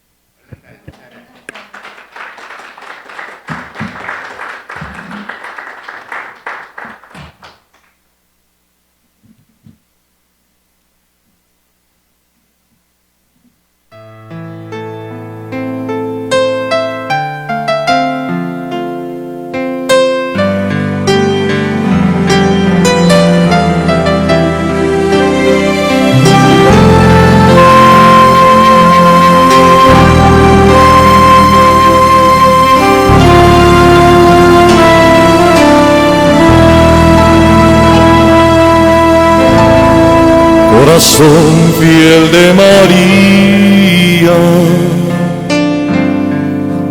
Corazón fiel de María,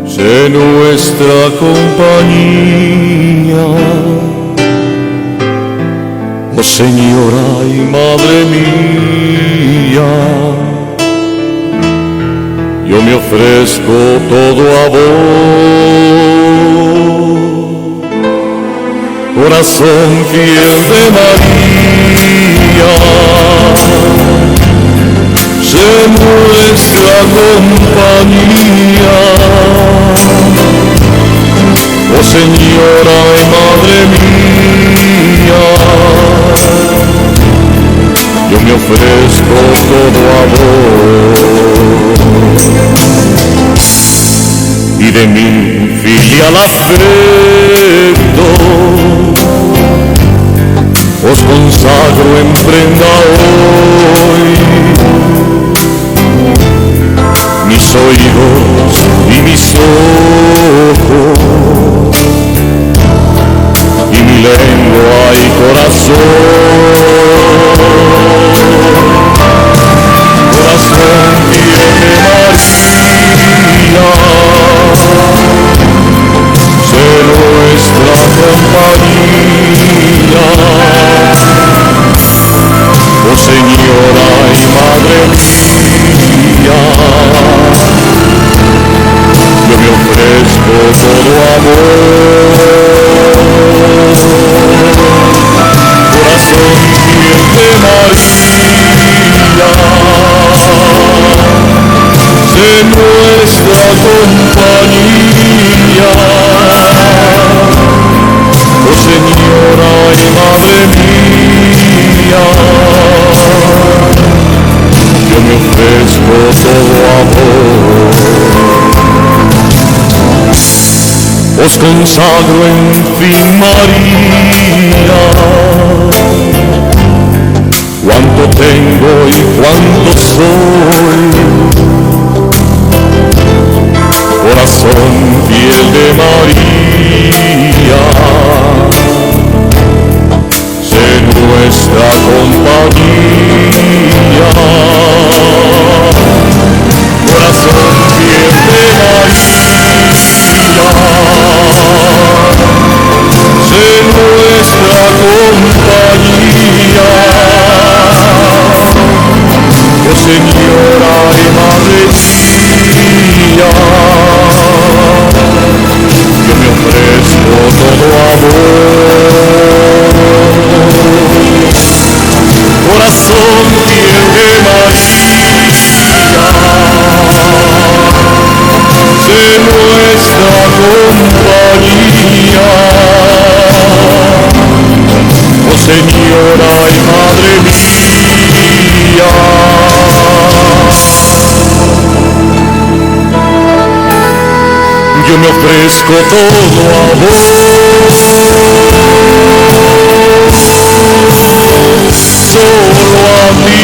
sé nuestra compañía. Oh Señora y Madre mía, yo me ofrezco todo a vos. Corazón fiel de María, sé nuestra compañía. Oh Señora y Madre mía, yo me ofrezco todo a vos. Y de mi filial afecto os consagro en prenda hoy mis oídos y mis ojos, y corazón, corazón fiel de María, sé nuestra compañía, oh Señora y Madre mía, yo me ofrezco todo amor, corazón fiel de María, sé nuestra compañía, oh Señora y Madre mía, yo me ofrezco todo amor. Os consagro en fin, María, cuánto tengo y cuánto soy, corazón fiel de María, sé nuestra compañía, corazón fiel de María, sé nuestra compañía, oh Señora y Madre mía, yo me ofrezco todo amor, corazón fiel de María, sé nuestra compañía, oh Señora y Madre mía. Yo me ofrezco todo a vos, solo a ti,